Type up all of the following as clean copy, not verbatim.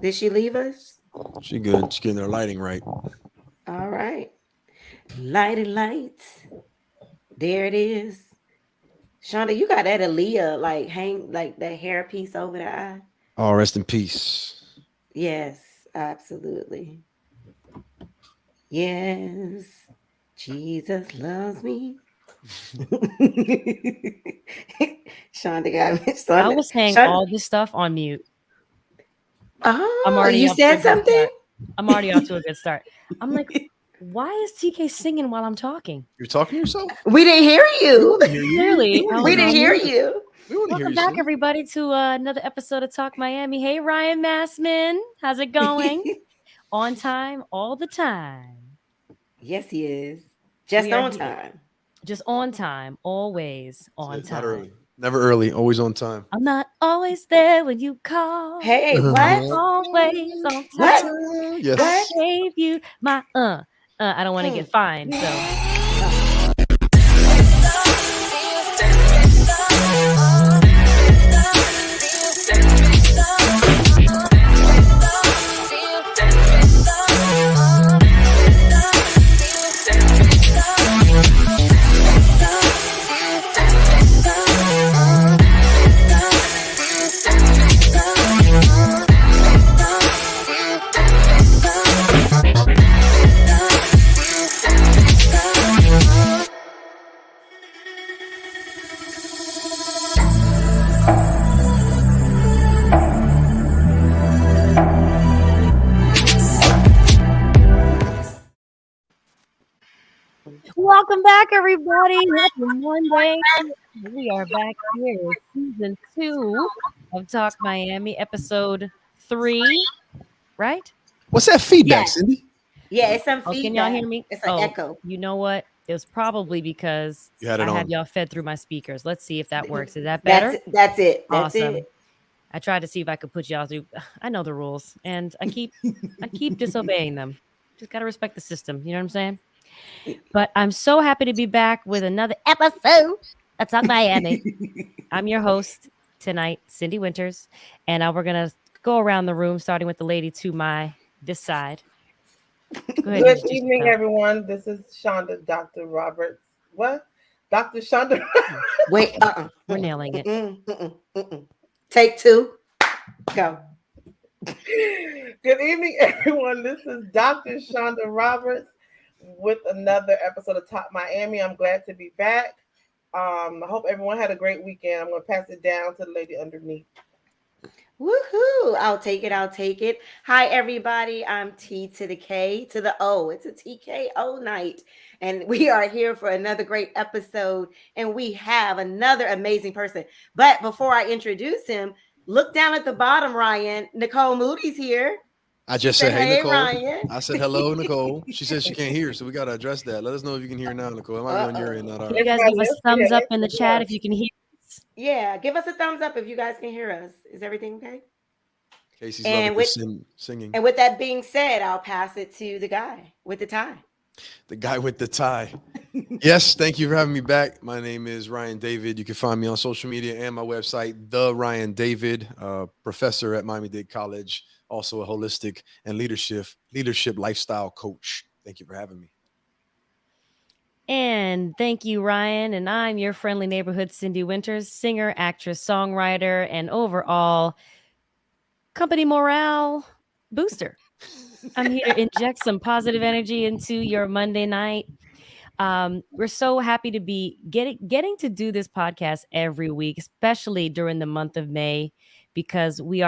Did she leave us? She good. She getting her lighting right. All right. Lighty lights. There it is. Shonda, you got that Aaliyah like hang like that hair piece over the eye. Oh, rest in peace. Yes, absolutely. Yes, Jesus loves me. Shonda got me. I Shonda, was saying Shonda. all this stuff on mute. I'm Oh, already you off to a said good something? start. I'm already off to a good start. I'm like, why is TK singing while I'm talking? You're talking to yourself? We didn't hear We you. want to hear you. We Clearly, want I to hear We was you, didn't on hear Cindy. mute. you. We want to hear Welcome you, back, Cindy. everybody, to another episode of Talk Miami. Hey, Ryan Massman. How's it going? On time, all the time. Yes, he is. Just We are on here. time. Just on time, always That's on it. Not time. early. Never early. Always on time. I'm not always there when you call, Hey, but I'm what? always on What? time. I What? Yes. gave you my I don't want to Mm. get fined, so Oh. welcome back, everybody. Happy Monday. We are back here with season 2 of Talk Miami, episode 3, right? What's that feedback, Yeah. Cindy? Yeah, it's some Oh, can y'all feedback. hear me? It's an Oh, echo. you know what? It was probably because You had it I had on. y'all fed through my speakers. Let's see if that works. Is that That's better? it. That's it. That's Awesome. it. I tried to see if I could put y'all through. I know the rules, and I keep disobeying them. Just gotta respect the system. You know what I'm saying? But I'm so happy to be back with another episode of Talk Miami. I'm your host tonight, Syndee Winters, and we're gonna go around the room, starting with the lady to my this side. Go ahead and Good introduce evening, yourself. everyone. This is Shonda, Dr. Roberts. What? Dr. Shonda. Wait, We're nailing it. Take two. Go. Good evening, everyone. This is Dr. Shonda Roberts with another episode of Top Miami. I'm glad to be back. I hope everyone had a great weekend. I'm going to pass it down to the lady underneath. Woohoo. I'll take it. I'll take it. Hi, everybody. I'm T to the K to the O. It's a TKO night. And we are here for another great episode. And we have another amazing person. But before I introduce him, look down at the bottom, Ryan. Nicole Moody's here. I She just said, said, hey, hey, Nicole. Ryan. I said, hello, Nicole. She says she can't hear, so we got to address that. Let us know if you can hear now, Nicole. It might be on your end, Uh-oh. not Can you ours. guys give us thumbs up in the chat if you can hear us? Yeah, give us a thumbs up if you guys can hear us. Is everything okay? Casey's loving And your with singing. and with that being said, I'll pass it to the guy with the tie. The guy with the tie. Yes, thank you for having me back. My name is Ryan David. You can find me on social media and my website, The Ryan David, professor at Miami-Dade College, also a holistic and leadership lifestyle coach. Thank you for having me. And thank you, Ryan. And I'm your friendly neighborhood Syndee Winters, singer, actress, songwriter, and overall company morale booster. I'm here to inject some positive energy into your Monday night. We're so happy to be getting to do this podcast every week, especially during the month of May, because we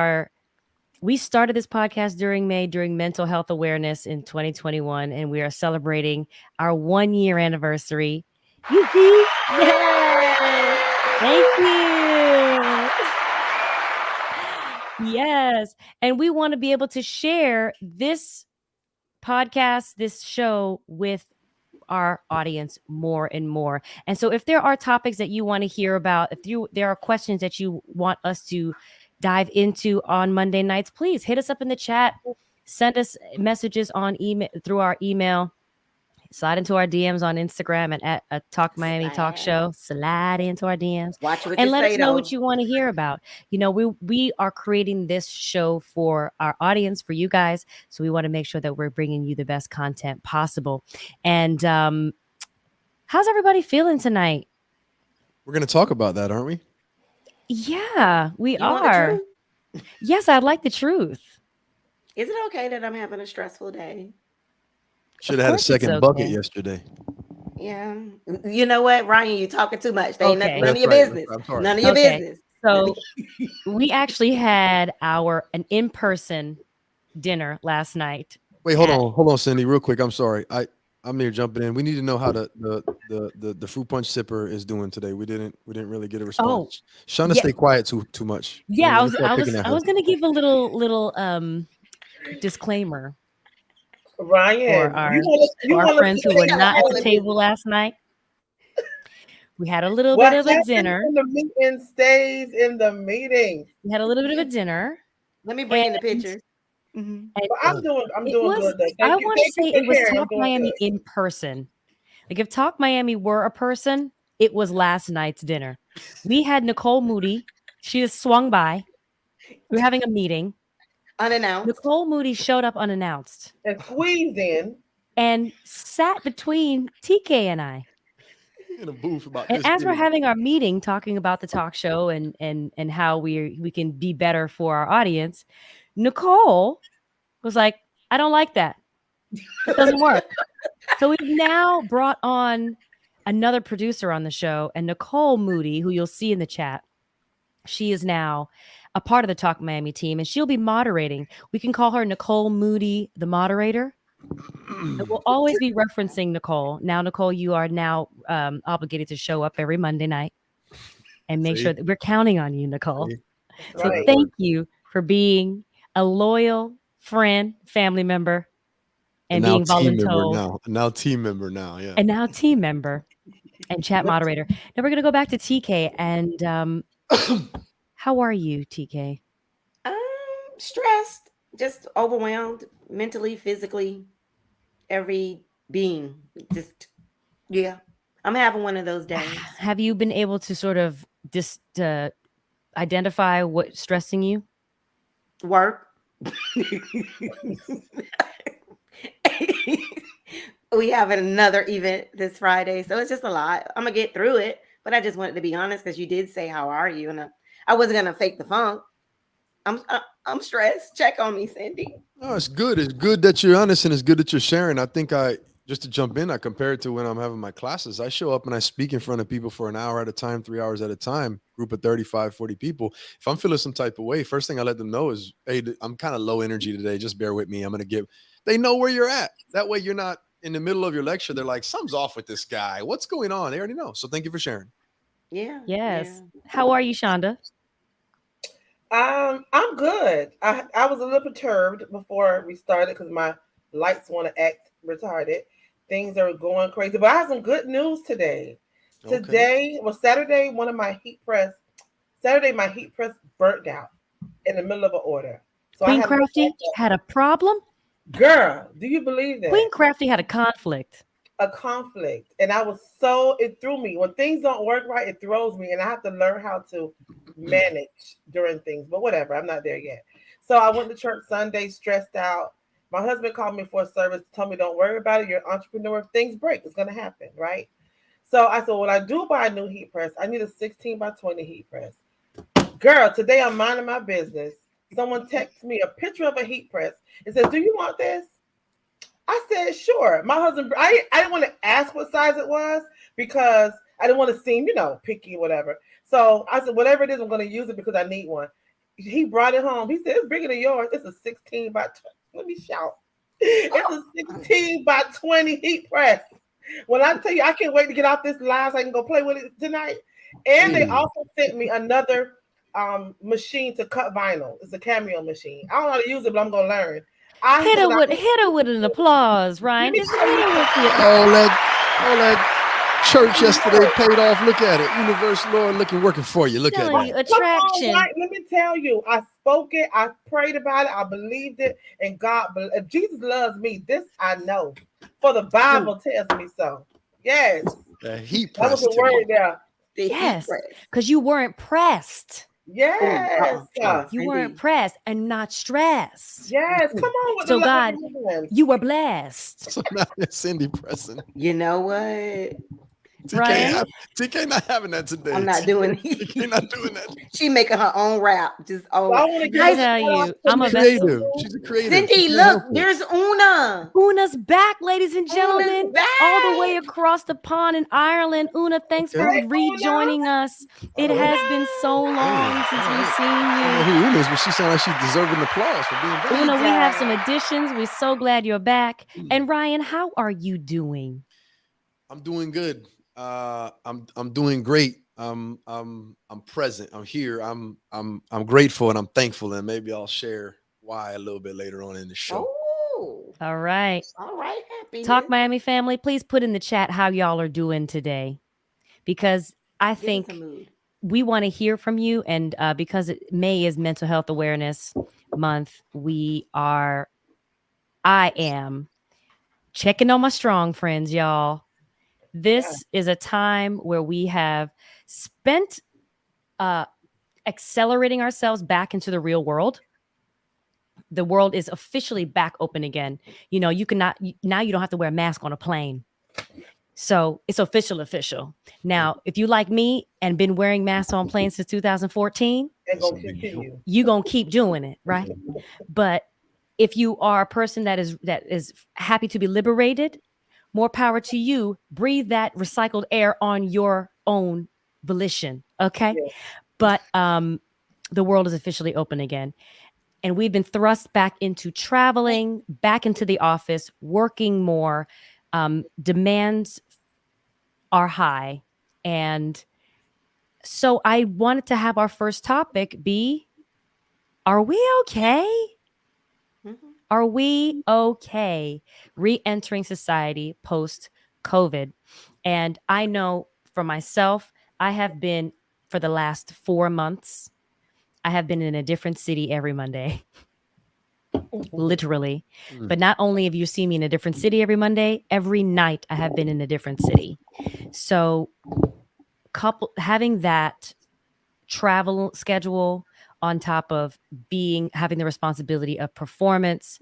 started this podcast during May during mental health awareness in 2021, and we are celebrating our 1 year anniversary. Yoo-hoo! Yes! Thank you. Yes. And we want to be able to share this podcast, this show with our audience more and more. And so if there are topics that you want to hear about, there are questions that you want us to dive into on Monday nights, please hit us up in the chat, send us messages on email through our email, slide into our DMs on Instagram and at Talk Miami Talk Slide. Show. Slide into our DMs Watch what and you let us say, know though. what you want to hear about. You know, we are creating this show for our audience, for you guys. So we want to make sure that we're bringing you the best content possible. And how's everybody feeling tonight? We're gonna talk about that, aren't we? Yeah, we You want the are. truth? Yes, I'd like the truth. Is it okay that I'm having a stressful day? Should Of have had a course it's second bucket okay. yesterday. Yeah. You know what, Ryan? You talking too much. They ain't Okay. none of That's your right. business. I'm sorry. None of your Okay. business. So we actually had an in-person dinner last night. Wait, hold at- on, Cindy, real quick. I'm sorry. I'm here jumping in. We need to know how the fruit punch sipper is doing today. We didn't really get a Oh, response. Shonda, yeah, stay quiet too much. yeah. I Let me was, start I picking was, at I her. was gonna give a little disclaimer for Ryan, our you for our want friends to who say were not at the Telling table business. last night. We had a little bit what of a happens dinner. in the meeting stays in the meeting. We had a little bit of a dinner, Let me bring and in the picture. Hmm. and But I'm it doing was. good though. I Thank you. want to Thank you say for it was sharing. I'm Talk doing Miami good. in person. Like if Talk Miami were a person, it was last night's dinner. We had Nicole Moody. She just swung by. We were having a meeting. Unannounced. Nicole Moody showed up unannounced And squeezed in. and sat between TK and I. In a booth about And this as we're big. having our meeting talking about the talk show and how we can be better for our audience, Nicole was like, I don't like that. It doesn't work. So we've now brought on another producer on the show, and Nicole Moody, who you'll see in the chat. She is now a part of the Talk Miami team, and she'll be moderating. We can call her Nicole Moody, the moderator. And we'll always be referencing Nicole. Now, Nicole, you are now obligated to show up every Monday night and make See? sure that we're counting on you, Nicole. See? So Right. thank you for being a loyal friend, family member, and now being team member voluntold, now team member now. Yeah. and now team member and chat moderator. Now we're going to go back to TK. And how are you, TK? Um, stressed, just overwhelmed, mentally, physically, every being. Just yeah. I'm having one of those days. Have you been able to sort of just identify what's stressing you? Work. We have another event this Friday, so it's just a lot. I'm gonna get through it, but I just wanted to be honest because you did say, "How are you?" and I wasn't gonna fake the funk. I'm stressed. Check on me, Cindy. Oh, it's good. It's good that you're honest and it's good that you're sharing. I think just to jump in, I compare it to when I'm having my classes. I show up and I speak in front of people for an hour at a time, 3 hours at a time, group of 35, 40 people. If I'm feeling some type of way, first thing I let them know is, hey, I'm kind of low energy today. Just bear with me. They know where you're at. That way you're not in the middle of your lecture. They're like, something's off with this guy. What's going on? They already know. So thank you for sharing. Yeah. Yes. Yeah. How are you, Shonda? I'm good. I was a little perturbed before we started because my lights want to act retarded. Things are going crazy, but I have some good news today. Okay. Today was Saturday. Saturday, my heat press burnt out in the middle of an order. So Queen I had Crafty had a problem. girl. Do you believe that? Queen Crafty had a conflict. A conflict, and it threw me. When things don't work right, it throws me, and I have to learn how to manage during things. But whatever, I'm not there yet. So I went to church Sunday, stressed out. My husband called me for a service, told me, "Don't worry about it. You're an entrepreneur. If things break, it's gonna happen, right?" So I said, when I do buy a new heat press, I need a 16 by 20 heat press. Girl, today I'm minding my business. Someone texts me a picture of a heat press. It says, "Do you want this?" I said, sure. My husband, I didn't want to ask what size it was because I didn't want to seem, picky or whatever. So I said, whatever it is, I'm going to use it because I need one. He brought it home. He said, it's bigger than yours. It's a 16 by 20. Let me shout. It's a 16 by 20 heat press. When I tell you, I can't wait to get off this live so I can go play with it tonight. And they also sent me another machine to cut vinyl. It's a Cameo machine. I don't know how to use it, but I'm going to learn. Hit her with an applause, Ryan. Just hit her with it. All that church yesterday paid off. Look at it. Universe, Lord, working for you. Look at it. Attraction. Let me tell you, I spoke it, I prayed about it, I believed it, and if Jesus loves me, this I know. For the Bible tells me so. Yes. Heat That was press the word Timmy. there. The heat Yes, press. because you weren't pressed. Oh, Yes. You weren't Cindy. pressed and not stressed. Yes. Come on with the So God, love. you were blessed. So now it's Cindy pressing. You know what? TK, Ryan? TK not having that today. I'm not doing TK not doing that. She making her own rap. Just So I own. want to give I a Guys, tell shout out you, to I'm a She's Miss vessel. creative. Sue. She's a creative. She Cindy, can't look, help it. there's Una. Una's back, ladies and Una's gentlemen, back. all the way across the pond in Ireland. Una, thanks for Okay. Hey, rejoining us. It All right. has been so long since we've seen I don't know you. who Una is, but she sounds like she's deserving applause for being back. Una, we have some Yes. additions. We're so glad you're back. And Ryan, how are you doing? I'm doing good. I'm doing great. I'm present. I'm here. I'm grateful and I'm thankful. And maybe I'll share why a little bit later on in the show. Oh, All right. all right, happiness. Talk Miami family, please put in the chat how y'all are doing today. Because I Give us a think mood. we want to hear from you. And because May is Mental Health Awareness Month, I am checking on my strong friends, y'all. This is a time where we have spent accelerating ourselves back into the real world. The world is officially back open again. You know, now you don't have to wear a mask on a plane. So it's official. Now, if you like me and been wearing masks on planes since 2014, And gonna continue. you going to keep doing it, right? But if you are a person that is happy to be liberated, more power to you. Breathe that recycled air on your own volition, okay? Yeah. But the world is officially open again. And we've been thrust back into traveling, back into the office, working more. Demands are high. And so I wanted to have our first topic be, are we okay? Mhm. Are we okay re-entering society post-COVID? And I know for myself, I have been, for the last 4 months, I have been in a different city every Monday. Literally. Mm. But not only have you seen me in a different city every Monday, every night I have been in a different city. So having that travel schedule on top of having the responsibility of performance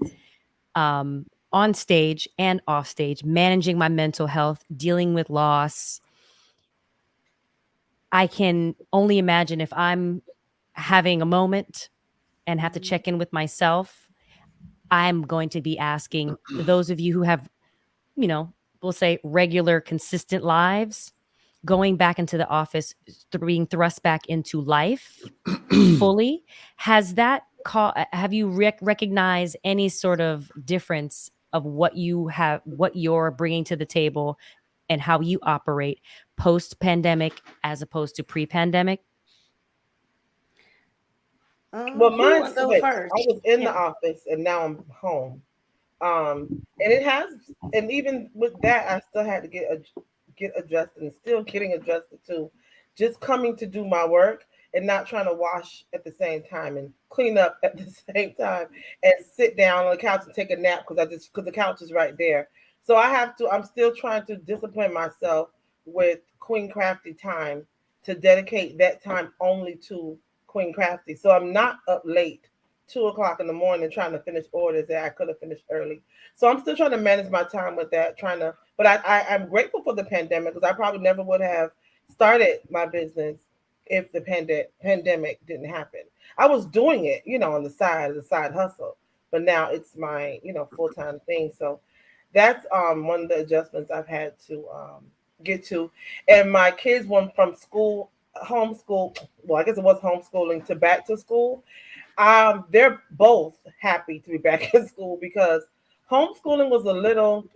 on stage and off stage, managing my mental health, dealing with loss. I can only imagine if I'm having a moment and have to check in with myself, I'm going to be asking those of you who have, we'll say regular, consistent lives, going back into the office, being thrust back into life fully. Have you recognized any sort of difference of what you're bringing to the table and how you operate post pandemic as opposed to pre-pandemic? Well, Who mine want to go switched. first? I was in the Yeah. office and now I'm home. And it has, and even with that, I still had to get adjusted and still getting adjusted to just coming to do my work and not trying to wash at the same time and clean up at the same time and sit down on the couch and take a nap because the couch is right there. So I'm still trying to discipline myself with Queen Crafty time to dedicate that time only to Queen Crafty. So I'm not up late 2 o'clock in the morning trying to finish orders that I could have finished early. So I'm still trying to manage my time with that, but I'm grateful for the pandemic because I probably never would have started my business if the pandemic didn't happen. I was doing it, on the side as a side hustle, but now it's my, full-time thing. So that's one of the adjustments I've had to get to. And my kids went from homeschool, well, I guess it was homeschooling to back to school. They're both happy to be back in school because homeschooling was a little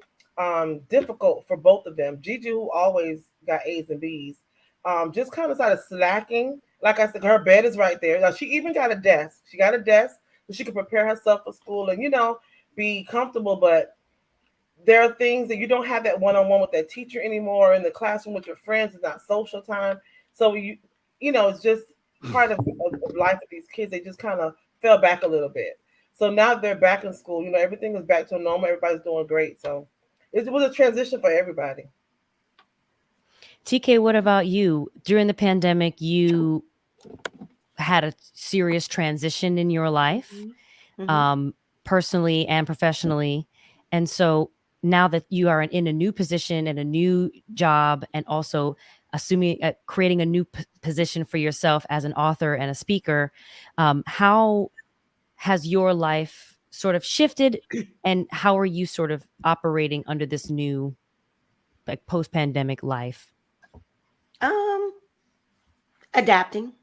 difficult for both of them. Gigi, who always got A's and B's, just kind of started slacking. Like I said, her bed is right there. Now, she even got a desk. She got a desk so she could prepare herself for school and, be comfortable. But there are things that you don't have that one-on-one with that teacher anymore. In the classroom with your friends, it's not social time. So it's just part of life of these kids. They just kind of fell back a little bit. So now they're back in school. Everything is back to normal. Everybody's doing great. So it was a transition for everybody. TK, what about you? During the pandemic, you had a serious transition in your life, Mm-hmm. um, personally and professionally. And so now that you are in a new position and a new job, and also assuming creating a new position for yourself as an author and a speaker, how has your life sort of shifted, and how are you sort of operating under this new, like, post-pandemic life? Um, Adapting.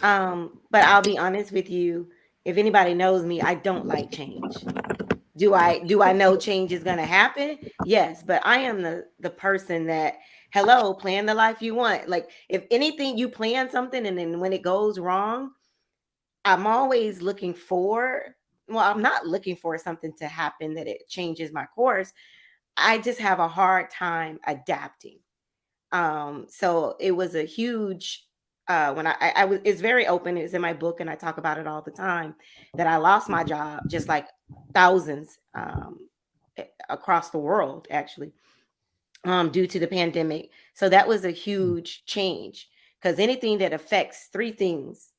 But I'll be honest with you. If anybody knows me, I don't like change. Do I know change is gonna happen? Yes, but I am the person that, hello, plan the life you want. Like, if anything, you plan something and then when it goes wrong, I'm always looking for, well, I'm not looking for something to happen that it changes my course. I just have a hard time adapting. So it was a huge, when I was, it's very open, it's in my book and I talk about it all the time, that I lost my job just like thousands, across the world, actually, due to the pandemic. So that was a huge change, because anything that affects three things: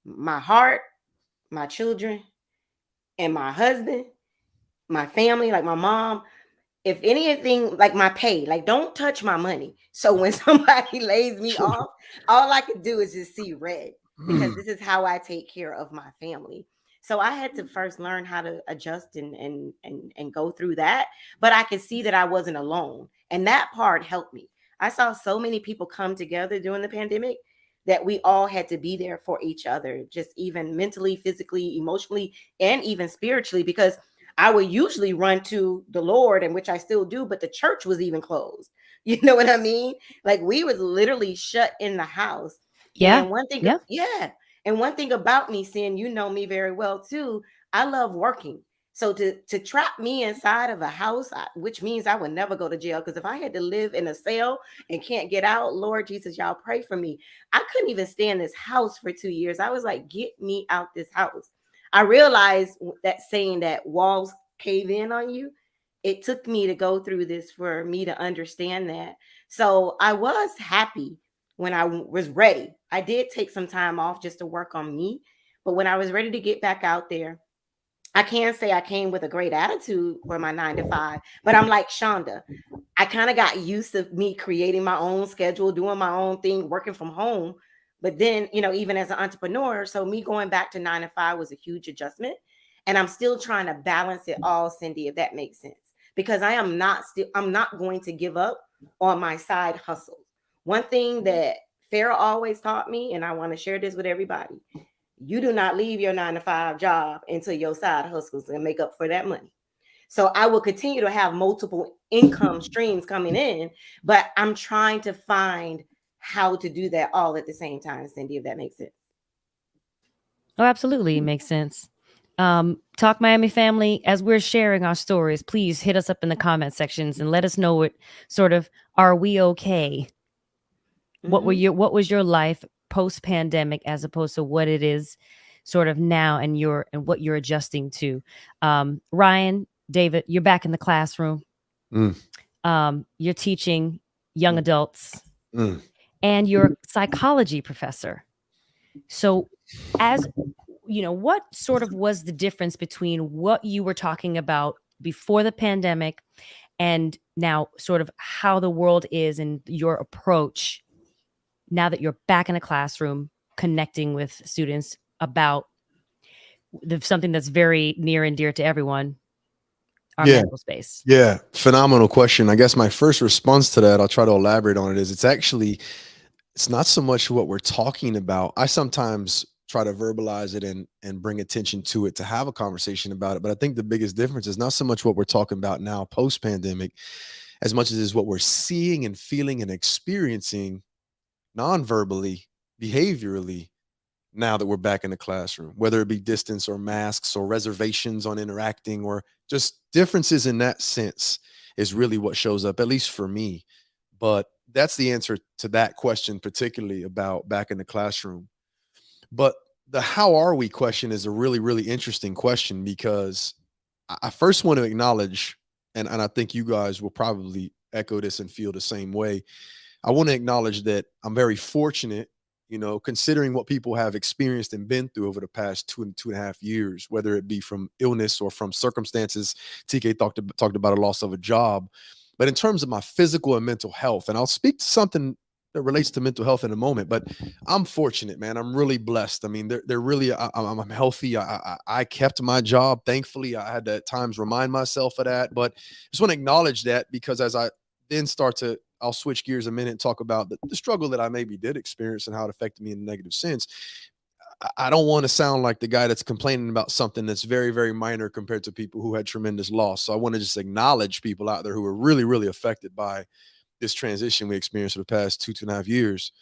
my heart, my children, and my husband, my family, like my mom, if anything, like my pay, like don't touch my money. So when somebody lays me off, all I could do is just see red, because this is how I take care of my family. So I had to first learn how to adjust and go through that. But I could see that I wasn't alone. And that part helped me. I saw so many people come together during the pandemic that we all had to be there for each other, just even mentally, physically, emotionally, and even spiritually, because I would usually run to the Lord, and which I still do, but the church was even closed. You know what I mean? Like, we was literally shut in the house. Yeah. And one thing, Yeah. yeah. And one thing about me, Sin, you know me very well too. I love working. So to trap me inside of a house, which means I would never go to jail. Because if I had to live in a cell and can't get out, Lord Jesus, y'all pray for me. I couldn't even stay in this house for 2 years. I was like, get me out this house. I realized that saying that walls cave in on you, it took me to go through this for me to understand that. So I was happy when I was ready. I did take some time off just to work on me. But when I was ready to get back out there, I can't say I came with a great attitude for my 9 to 5, but I'm like Shonda. I kind of got used to me creating my own schedule, doing my own thing, working from home. But then, even as an entrepreneur, so me going back to 9 to 5 was a huge adjustment. And I'm still trying to balance it all, Syndee, if that makes sense. Because I'm not going to give up on my side hustle. One thing that Farrah always taught me, and I want to share this with everybody: you do not leave your 9 to 5 job until your side hustles and make up for that money. So I will continue to have multiple income streams coming in, but I'm trying to find how to do that all at the same time, Syndee, if that makes sense. Oh, absolutely. It makes sense. Talk Miami family, as we're sharing our stories, please hit us up in the comment sections and let us know what sort of, are we okay? Mm-hmm. What was your life post pandemic as opposed to what it is sort of now, and what you're adjusting to. Ryan, David, you're back in the classroom. Mm, You're teaching young adults, mm. and you're a psychology professor. So, as you know, what sort of was the difference between what you were talking about before the pandemic and now, sort of how the world is and your approach now that you're back in a classroom connecting with students about something that's very near and dear to everyone, our Yeah. mental space? Yeah. Phenomenal question. I guess my first response to that, I'll try to elaborate on it, is it's not so much what we're talking about. I sometimes try to verbalize it and bring attention to it to have a conversation about it. But I think the biggest difference is not so much what we're talking about now post pandemic, as much as is what we're seeing and feeling and experiencing non-verbally, behaviorally, now that we're back in the classroom, whether it be distance or masks or reservations on interacting or just differences in that sense, is really what shows up, at least for me. But that's the answer to that question, particularly about back in the classroom. But the how are we question is a really, really interesting question, because I first want to acknowledge and I think you guys will probably echo this and feel the same way. I want to acknowledge that I'm very fortunate, considering what people have experienced and been through over the past 2 and 2.5 years, whether it be from illness or from circumstances. TK talked about a loss of a job. But in terms of my physical and mental health, and I'll speak to something that relates to mental health in a moment, but I'm fortunate, man. I'm really blessed. I mean, they're really, I'm healthy. I kept my job. Thankfully, I had to at times remind myself of that. But I just want to acknowledge that, because as I then I'll switch gears a minute and talk about the struggle that I maybe did experience and how it affected me in a negative sense. I don't want to sound like the guy that's complaining about something that's very, very minor compared to people who had tremendous loss. So I want to just acknowledge people out there who are really, really affected by this transition we experienced for the past 2.5 years.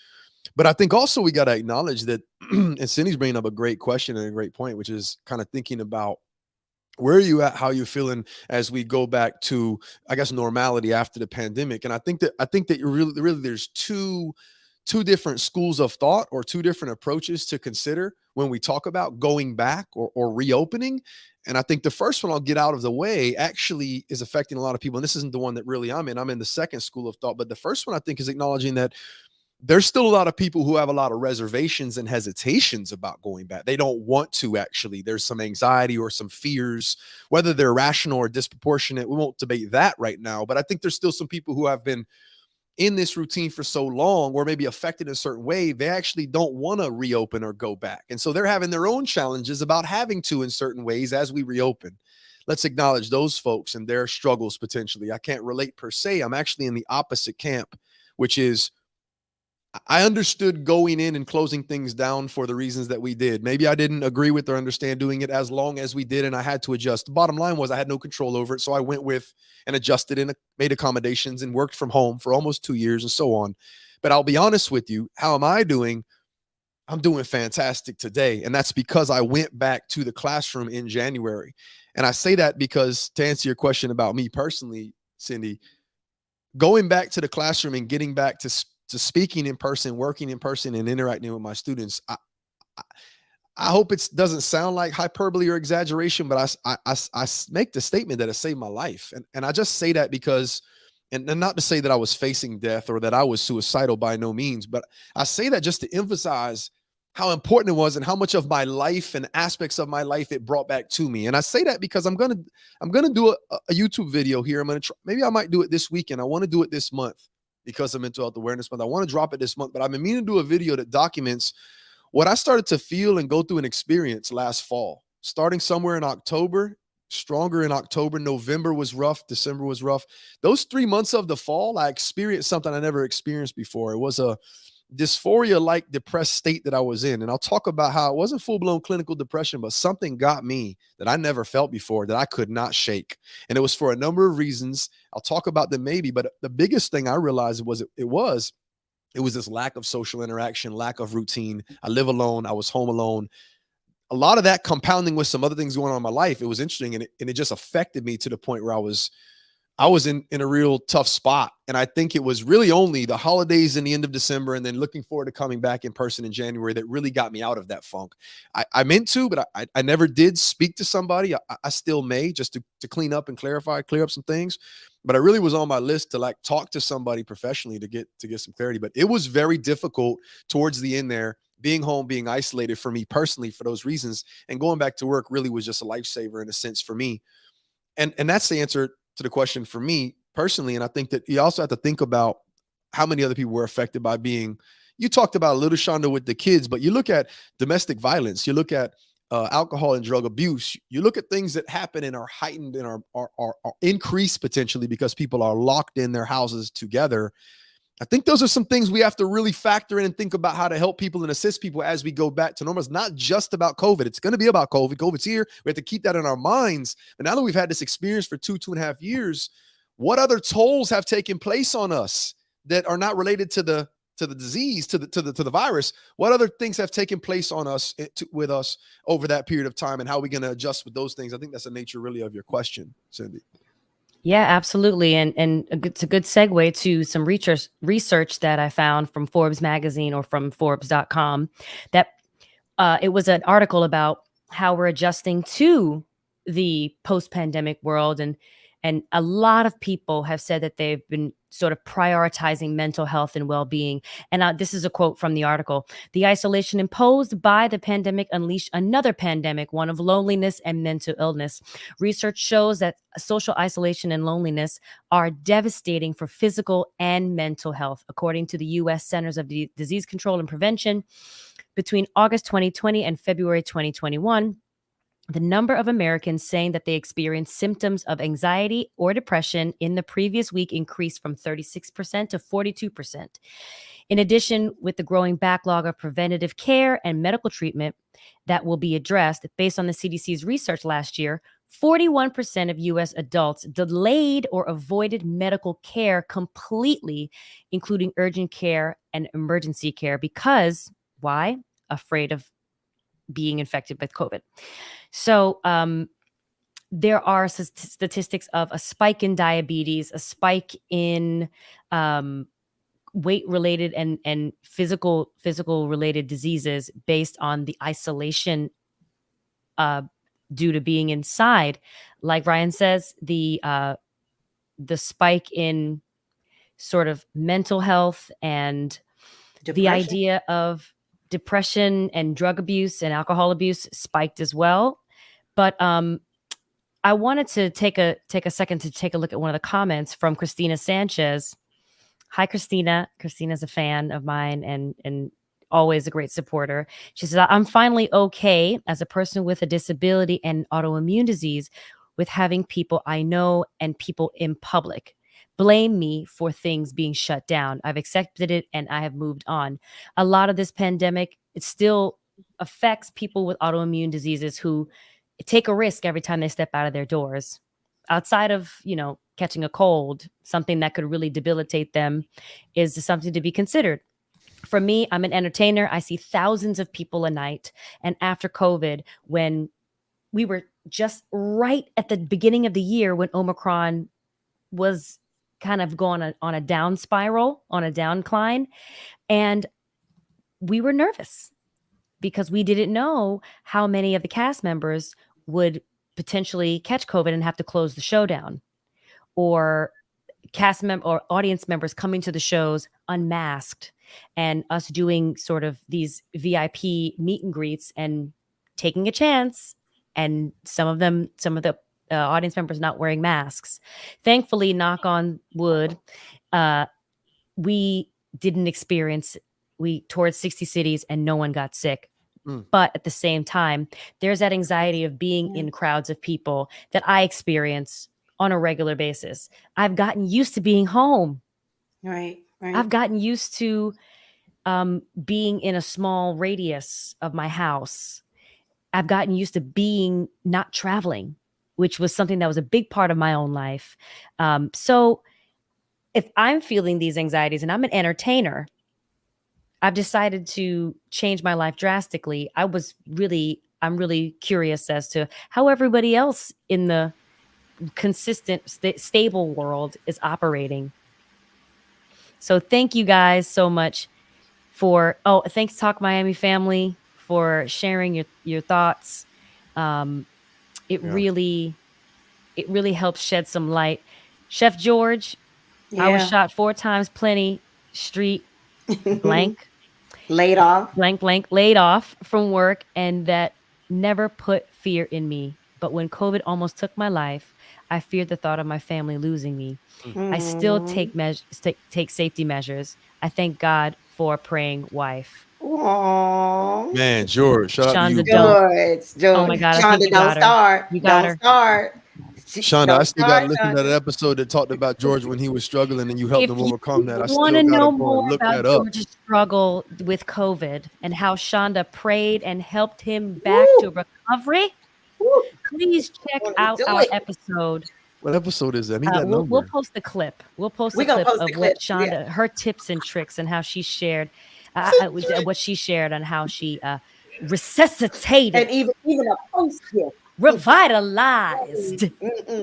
But I think also we got to acknowledge that, and Syndee's bringing up a great question and a great point, which is kind of thinking about where are you at, how you feeling as we go back to, I guess, normality after the pandemic. And I think that you really there's two different schools of thought, or two different approaches to consider when we talk about going back or reopening. And I think the first one I'll get out of the way actually is affecting a lot of people. And this isn't the one that really I'm in the second school of thought. But the first one, I think, is acknowledging that there's still a lot of people who have a lot of reservations and hesitations about going back. They don't want to. Actually, there's some anxiety or some fears, whether they're rational or disproportionate. We won't debate that right now, but I think there's still some people who have been in this routine for so long, or maybe affected in a certain way, they actually don't want to reopen or go back. And so they're having their own challenges about having to in certain ways as we reopen. Let's acknowledge those folks and their struggles potentially. I can't relate per se. I'm actually in the opposite camp, which is, I understood going in and closing things down for the reasons that we did. Maybe I didn't agree with or understand doing it as long as we did, and I had to adjust. The bottom line was I had no control over it, so I went with and adjusted and made accommodations and worked from home for almost 2 years and so on. But I'll be honest with you, how am I doing? I'm doing fantastic today, and that's because I went back to the classroom in January. And I say that because, to answer your question about me personally, Syndee, going back to the classroom and getting back to speaking in person, working in person, and interacting with my students, I hope it doesn't sound like hyperbole or exaggeration, but I make the statement that it saved my life. And I just say that because, and not to say that I was facing death or that I was suicidal, by no means, but I say that just to emphasize how important it was and how much of my life and aspects of my life it brought back to me. And I say that because I'm gonna do a YouTube video here. Maybe I might do it this weekend. I want to do it this month because of Mental Health Awareness Month. I want to drop it this month, but I've been meaning to do a video that documents what I started to feel and go through and experience last fall, starting somewhere in October, stronger in October. November was rough. December was rough. Those 3 months of the fall, I experienced something I never experienced before. It was a dysphoria-like depressed state that I was in. And I'll talk about how it wasn't full-blown clinical depression, but something got me that I never felt before that I could not shake. And it was for a number of reasons. I'll talk about them maybe, but the biggest thing I realized was it was this lack of social interaction, lack of routine. I live alone. I was home alone. A lot of that compounding with some other things going on in my life. It was interesting, and it just affected me to the point where I was in a real tough spot. And I think it was really only the holidays in the end of December and then looking forward to coming back in person in January that really got me out of that funk. I meant to, but I never did speak to somebody. I still may, just to clean up and clear up some things. But I really was on my list to like talk to somebody professionally to get some clarity. But it was very difficult towards the end there, being home, being isolated for me personally for those reasons. And going back to work really was just a lifesaver in a sense for me. And that's the answer to the question for me personally. And I think that you also have to think about how many other people were affected by being, you talked about a little, Shonda, with the kids, but you look at domestic violence, you look at alcohol and drug abuse, you look at things that happen and are heightened and are increased potentially because people are locked in their houses together. I think those are some things we have to really factor in and think about how to help people and assist people as we go back to normal. It's not just about COVID. It's going to be about COVID. COVID's here. We have to keep that in our minds. But now that we've had this experience for 2.5 years, what other tolls have taken place on us that are not related to the disease, to the virus? What other things have taken place on us with us over that period of time, and how are we going to adjust with those things? I think that's the nature really of your question, Syndee. Yeah, absolutely. And it's a good segue to some research that I found from Forbes magazine or from Forbes.com, that it was an article about how we're adjusting to the post-pandemic world. And And a lot of people have said that they've been sort of prioritizing mental health and well-being. And this is a quote from the article. The isolation imposed by the pandemic unleashed another pandemic, one of loneliness and mental illness. Research shows that social isolation and loneliness are devastating for physical and mental health, according to the U.S. Centers of Disease Control and Prevention. Between August 2020 and February 2021, the number of Americans saying that they experienced symptoms of anxiety or depression in the previous week increased from 36% to 42%. In addition, with the growing backlog of preventative care and medical treatment that will be addressed, based on the CDC's research last year, 41% of U.S. adults delayed or avoided medical care completely, including urgent care and emergency care, because, why? Afraid of being infected with COVID. So there are statistics of a spike in diabetes, a spike in weight-related and physical related diseases based on the isolation due to being inside. Like Ryan says, the spike in sort of mental health and the idea of depression and drug abuse and alcohol abuse spiked as well. But I wanted to take a second to take a look at one of the comments from Christina Sanchez. Hi, Christina. Christina's a fan of mine and always a great supporter. She says, I'm finally okay as a person with a disability and autoimmune disease with having people I know and people in public blame me for things being shut down. I've accepted it and I have moved on. A lot of this pandemic, it still affects people with autoimmune diseases who take a risk every time they step out of their doors. Outside of, catching a cold, something that could really debilitate them is something to be considered. For me, I'm an entertainer. I see thousands of people a night. And after COVID, when we were just right at the beginning of the year when Omicron was kind of going on a down spiral, on a downcline, and we were nervous because we didn't know how many of the cast members would potentially catch COVID and have to close the show down, or or audience members coming to the shows unmasked and us doing sort of these VIP meet and greets and taking a chance, and some of the audience members not wearing masks. Thankfully, knock on wood, we didn't experience, we toured 60 cities and no one got sick. But at the same time, there's that anxiety of being in crowds of people that I experience on a regular basis. I've gotten used to being home. Right. I've gotten used to being in a small radius of my house. I've gotten used to being not traveling, which was something that was a big part of my own life. So if I'm feeling these anxieties and I'm an entertainer, I've decided to change my life drastically. I'm really curious as to how everybody else in the consistent, stable world is operating. So thank you guys so much thanks Talk Miami family for sharing your thoughts. It really helps shed some light. Chef George, I was shot 4 times, plenty street blank. Laid off from work, and that never put fear in me. But when COVID almost took my life, I feared the thought of my family losing me. I still take safety measures. I thank God for a praying wife. Aww. Man, George, shout out to you. George. Oh my God, Shonda, don't start. You got her. Start. Shonda, I still got to listen to that episode that talked about George when he was struggling and you helped him overcome that. I still want to know more look about that up. George's struggle with COVID and how Shonda prayed and helped him back to recovery, please check out our episode. What episode is that? I need that number. We'll post the clip. We'll post the clip of what Shonda, her tips and tricks, and how she shared what she shared on how she resuscitated and even a post gift. Revitalized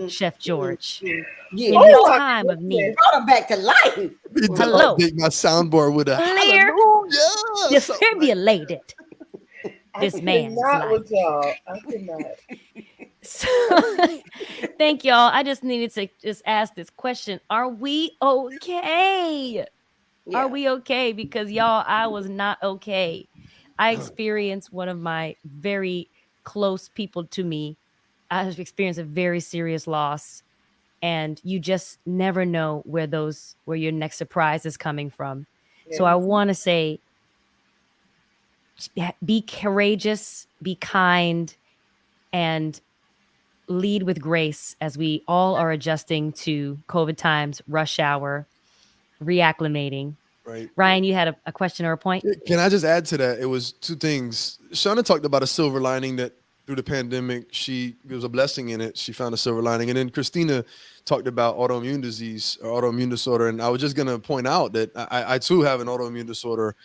Chef George in his time of need. Brought him back to life. Hello. Update my soundboard with a clear, hallelujah. Defibrillated this man's life. With y'all. I cannot. Thank y'all. I just needed to just ask this question. Are we okay? Are Yeah. we okay? Because y'all, I was not okay. I experienced one of my very close people to me. I have experienced a very serious loss, and you just never know where your next surprise is coming from. So Yeah. I want to say, be courageous, be kind, and lead with grace as we all are adjusting to COVID times, rush hour, reacclimating. Right. Ryan, you had a question or a point? Can I just add to that? It was two things. Shauna talked about a silver lining that through the pandemic, there was a blessing in it. She found a silver lining. And then Christina talked about autoimmune disease or autoimmune disorder. And I was just going to point out that I too have an autoimmune disorder.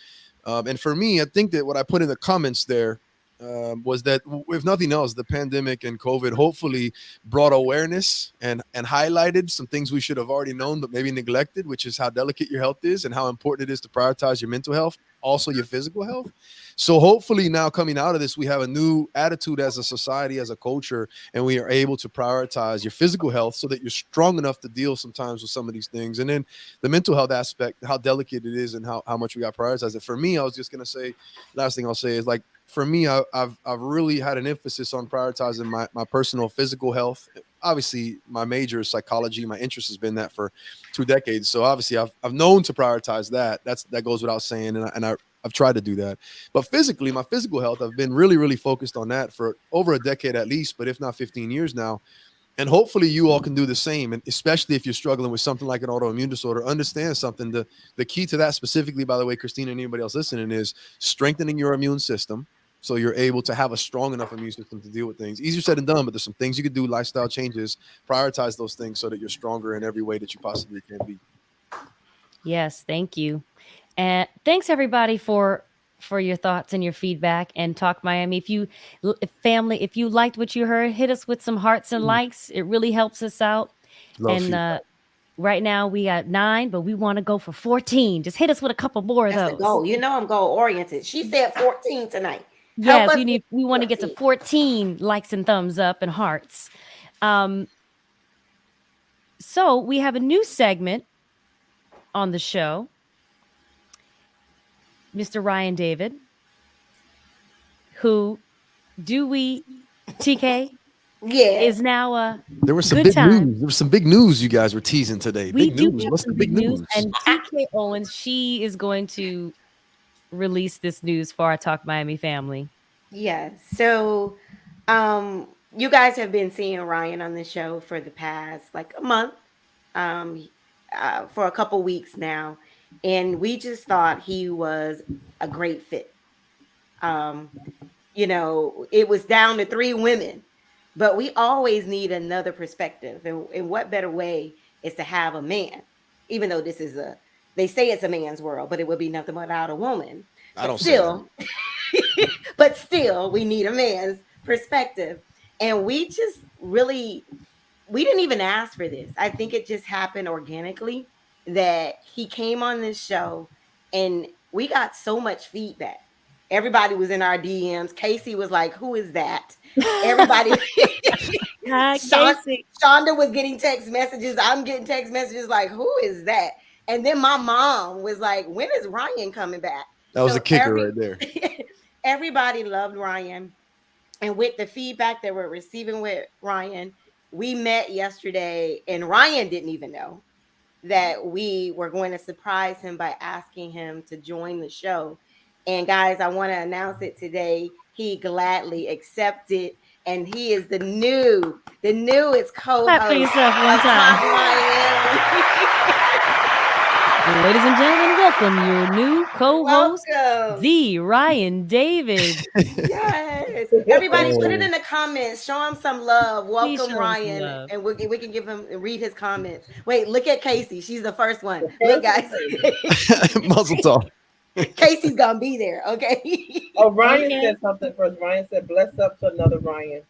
And for me, I think that what I put in the comments there was that if nothing else, the pandemic and COVID hopefully brought awareness and highlighted some things we should have already known but maybe neglected, which is how delicate your health is and how important it is to prioritize your mental health, also your physical health. So hopefully now coming out of this, we have a new attitude as a society, as a culture, and we are able to prioritize your physical health so that you're strong enough to deal sometimes with some of these things. And then the mental health aspect, how delicate it is and how much we got to prioritize it. For me, I was just going to say, last thing I'll say is like, for me, I've really had an emphasis on prioritizing my personal physical health. Obviously, my major is psychology. My interest has been that for 2 decades. So obviously, I've known to prioritize that. That goes without saying, and I've tried to do that. But physically, my physical health, I've been really, really focused on that for over a decade at least, but if not 15 years now. And hopefully you all can do the same. And especially if you're struggling with something like an autoimmune disorder, understand something. The key to that specifically, by the way, Christina and anybody else listening, is strengthening your immune system. So you're able to have a strong enough immune system to deal with things. Easier said than done, but there's some things you could do, lifestyle changes, prioritize those things so that you're stronger in every way that you possibly can be. Yes, thank you. And thanks everybody for your thoughts and your feedback and Talk Miami. If you liked what you heard, hit us with some hearts and likes. It really helps us out. Love And feedback. right now we got 9, but we want to go for 14. Just hit us with a couple more of That's the those. goal. You know I'm goal oriented. She said 14 tonight. Help Yes, us get we want to get to 14. 14 likes and thumbs up and hearts. So we have a new segment on the show. Mr. Ryan David, who do we TK Yes. is now There was some good big time. news. There was some big news you guys were teasing today. We Big do news. have What's the some big big news, news? and TK Owens, she is going to release this news for our Talk Miami family. Yes. So you guys have been seeing Ryan on the show for the past like a month. Um for a couple weeks now. And we just thought he was a great fit. Um, it was down to 3 women, but we always need another perspective. And what better way is to have a man, even though they say it's a man's world, but it would be nothing without a woman. I But don't say that. still, but still, we need a man's perspective. And we just really, we didn't even ask for this. I think it just happened organically that he came on this show and we got so much feedback. Everybody was in our DMs. Casey was like, "Who is that?" Everybody, Hi, Sean, Casey. Shonda was getting text messages. I'm getting text messages like, "Who is that?" And then my mom was like, "When is Ryan coming back?" That was a So kicker right there. everybody loved Ryan. And with the feedback that we're receiving with Ryan, we met yesterday, and Ryan didn't even know that we were going to surprise him by asking him to join the show. And guys, I want to announce it today. He gladly accepted, and he is the newest Clap for co-host yourself one of time. Talk Miami. Ladies and gentlemen, welcome your new co-host, Welcome. the Ryan David. Yes. Everybody put it Oh. in the comments. Show him some love. Please Welcome show him some Ryan. love. And we can give him read his comments. Wait, look at Casey. She's the first one. The Look, first guys. Muzzle talk. Casey's gonna be there, okay? Oh, Ryan Okay. said something first. Ryan said, "Bless up to another Ryan."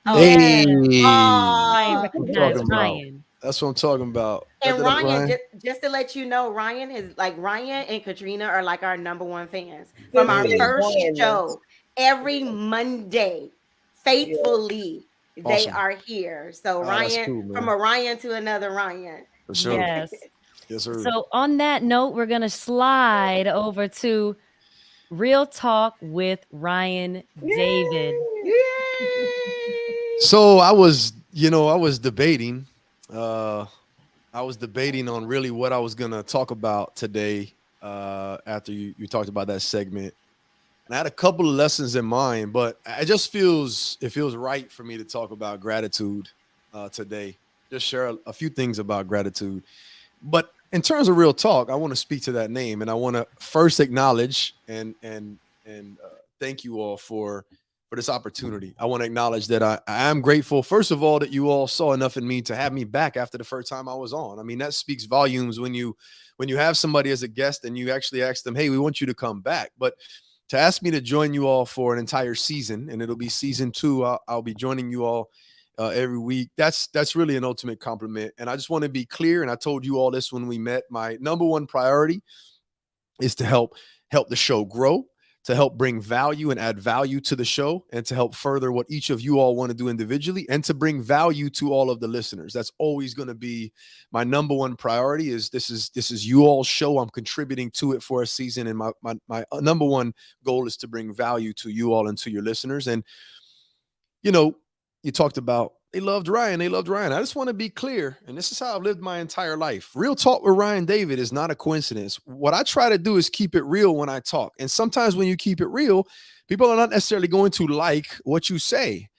Oh, Hey, Ryan Aw. I'm recognized talking about. Ryan. That's what I'm talking about. Got And that up, Ryan, Ryan? just to let you know, Ryan and Katrina are like our number one fans from Since our day Hey, first one. show every Monday, Yeah. faithfully. They Awesome. are here. So Oh, that's Ryan, cool, from man. a Ryan to another Ryan. For sure. Yes. Yes, sir. So on that note, we're gonna slide over to Real Talk with Ryan David. Yay! Yay! So I was debating. Uh, I was debating on really what I was gonna talk about today. After you talked about that segment, and I had a couple of lessons in mind, but it feels right for me to talk about gratitude today. Just share a few things about gratitude. But in terms of real talk, I want to speak to that name, and I want to first acknowledge and thank you all for this opportunity. I want to acknowledge that I am grateful, first of all, that you all saw enough in me to have me back after the first time I was on. I mean, that speaks volumes when you have somebody as a guest and you actually ask them, "Hey, we want you to come back." But to ask me to join you all for an entire season, and it'll be season 2. I'll be joining you all every week. That's really an ultimate compliment. And I just want to be clear. And I told you all this when we met. My number one priority is to help the show grow, to help bring value and add value to the show, and to help further what each of you all want to do individually, and to bring value to all of the listeners. That's always going to be my number one priority. This is you all show. I'm contributing to it for a season, and my number one goal is to bring value to you all and to your listeners. And you know, you talked about they loved Ryan. They loved Ryan. I just want to be clear, and this is how I've lived my entire life. Real talk with Ryan David is not a coincidence. What I try to do is keep it real when I talk. And sometimes when you keep it real, people are not necessarily going to like what you say.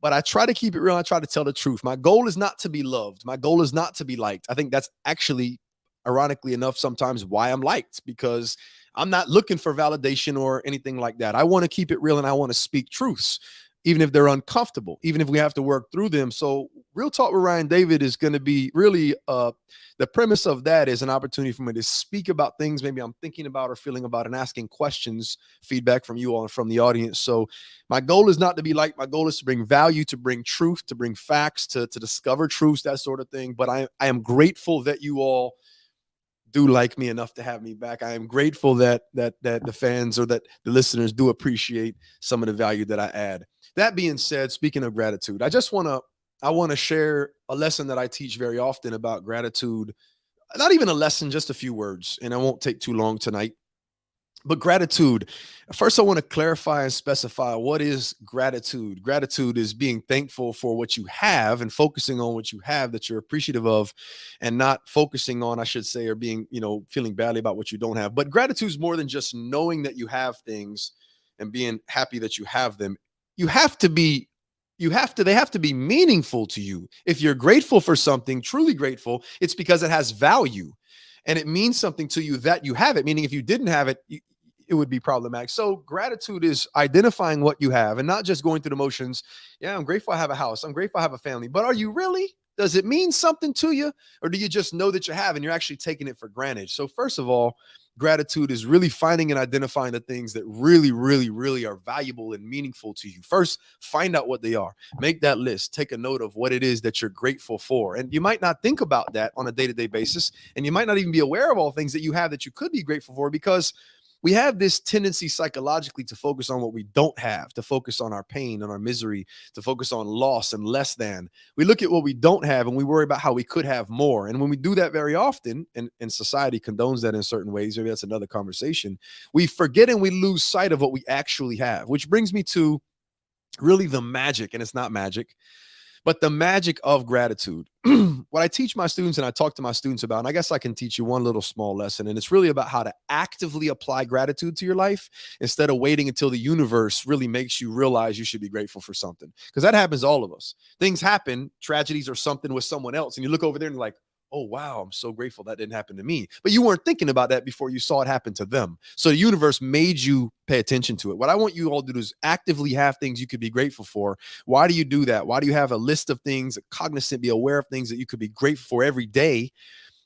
But I try to keep it real. I try to tell the truth. My goal is not to be loved. My goal is not to be liked. I think that's actually, ironically enough, sometimes why I'm liked, because I'm not looking for validation or anything like that. I want to keep it real and I want to speak truths, even if they're uncomfortable, even if we have to work through them. So Real Talk with Ryan David is going to be really the premise of that is an opportunity for me to speak about things maybe I'm thinking about or feeling about, and asking questions, feedback from you all and from the audience. So my goal is not to be liked. My goal is to bring value, to bring truth, to bring facts, to discover truths, that sort of thing. But I am grateful that you all do like me enough to have me back. I am grateful that the fans or that the listeners do appreciate some of the value that I add. That being said, speaking of gratitude, I want to share a lesson that I teach very often about gratitude. Not even a lesson, just a few words, and I won't take too long tonight. But gratitude, first, I want to clarify and specify what is gratitude. Gratitude is being thankful for what you have and focusing on what you have that you're appreciative of, and not focusing on, I should say, or being, feeling badly about what you don't have. But gratitude is more than just knowing that you have things and being happy that you have them. You have to be they have to be meaningful to you. If you're grateful for something, truly grateful, it's because it has value and it means something to you that you have it. Meaning, if you didn't have it, it would be problematic. So gratitude is identifying what you have and not just going through the motions. Yeah, I'm grateful I have a house. I'm grateful I have a family. But are you really? Does it mean something to you? Or do you just know that you have and you're actually taking it for granted? So first of all, gratitude is really finding and identifying the things that really, really, really are valuable and meaningful to you. First, find out what they are. Make that list. Take a note of what it is that you're grateful for. And you might not think about that on a day-to-day basis. And you might not even be aware of all things that you have that you could be grateful for, because we have this tendency psychologically to focus on what we don't have, to focus on our pain and our misery, to focus on loss and less than. We look at what we don't have and we worry about how we could have more. And when we do that very often, and society condones that in certain ways, maybe that's another conversation, we forget and we lose sight of what we actually have, which brings me to really the magic, and it's not magic, but the magic of gratitude. What I teach my students and I talk to my students about, and I guess I can teach you one little small lesson, and it's really about how to actively apply gratitude to your life instead of waiting until the universe really makes you realize you should be grateful for something. Because that happens to all of us. Things happen, tragedies or something with someone else, and you look over there and you're like, oh, wow, I'm so grateful that didn't happen to me. But you weren't thinking about that before you saw it happen to them. So the universe made you pay attention to it. What I want you all to do is actively have things you could be grateful for. Why do you do that? Why do you have a list of things, cognizant, be aware of things that you could be grateful for every day?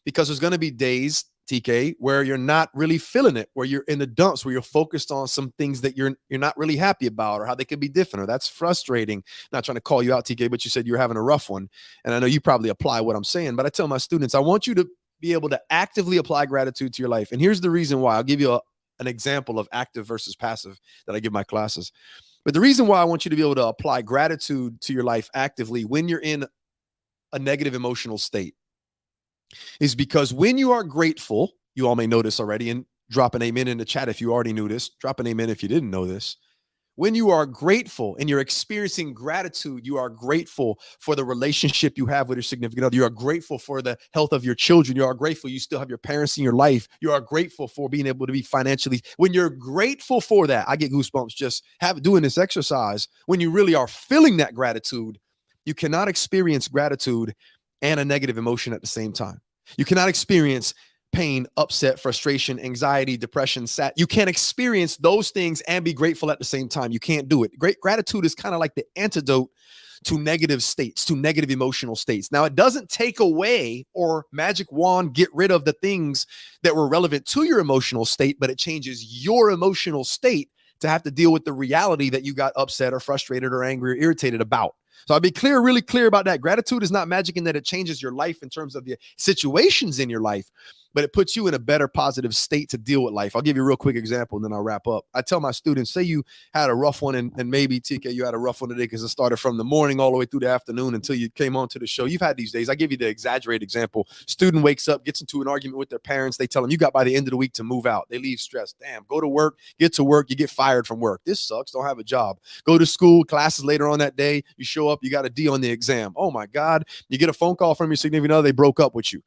Because there's going to be days, TK, where you're not really feeling it, where you're in the dumps, where you're focused on some things that you're not really happy about, or how they could be different, or that's frustrating. Not trying to call you out, TK, but you said you're having a rough one. And I know you probably apply what I'm saying, but I tell my students, I want you to be able to actively apply gratitude to your life. And here's the reason why. I'll give you an example of active versus passive that I give my classes. But the reason why I want you to be able to apply gratitude to your life actively when you're in a negative emotional state is because when you are grateful, you all may know this already, and drop an amen in the chat if you already knew this, drop an amen if you didn't know this. When you are grateful and you're experiencing gratitude, you are grateful for the relationship you have with your significant other. You are grateful for the health of your children. You are grateful you still have your parents in your life. You are grateful for being able to be financially. When you're grateful for that, I get goosebumps just doing this exercise. When you really are feeling that gratitude, you cannot experience gratitude and a negative emotion at the same time. You cannot experience pain, upset, frustration, anxiety, depression, you can't experience those things and be grateful at the same time. You can't do it. Great gratitude is kind of like the antidote to negative states, to negative emotional states. Now, it doesn't take away or magic wand get rid of the things that were relevant to your emotional state, but it changes your emotional state to have to deal with the reality that you got upset or frustrated or angry or irritated about. So I'll be really clear about that. Gratitude is not magic in that it changes your life in terms of the situations in your life, but it puts you in a better positive state to deal with life. I'll give you a real quick example and then I'll wrap up. I tell my students, say you had a rough one and maybe TK, you had a rough one today because it started from the morning all the way through the afternoon until you came onto the show. You've had these days. I give you the exaggerated example. Student wakes up, gets into an argument with their parents. They tell them you got by the end of the week to move out. They leave stressed. Damn, go to work, get to work, you get fired from work. This sucks. Don't have a job. Go to school, classes later on that day. You show up, you got a D on the exam. Oh my God. You get a phone call from your significant other. They broke up with you.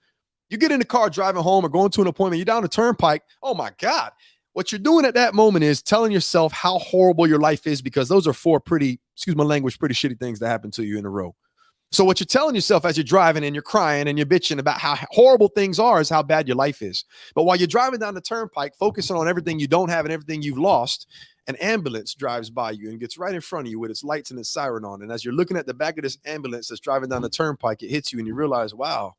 You get in the car driving home or going to an appointment, you're down the turnpike. Oh my God. What you're doing at that moment is telling yourself how horrible your life is because those are four pretty, excuse my language, pretty shitty things that happen to you in a row. So what you're telling yourself as you're driving and you're crying and you're bitching about how horrible things are is how bad your life is. But while you're driving down the turnpike, focusing on everything you don't have and everything you've lost, an ambulance drives by you and gets right in front of you with its lights and its siren on. And as you're looking at the back of this ambulance that's driving down the turnpike, it hits you and you realize, wow,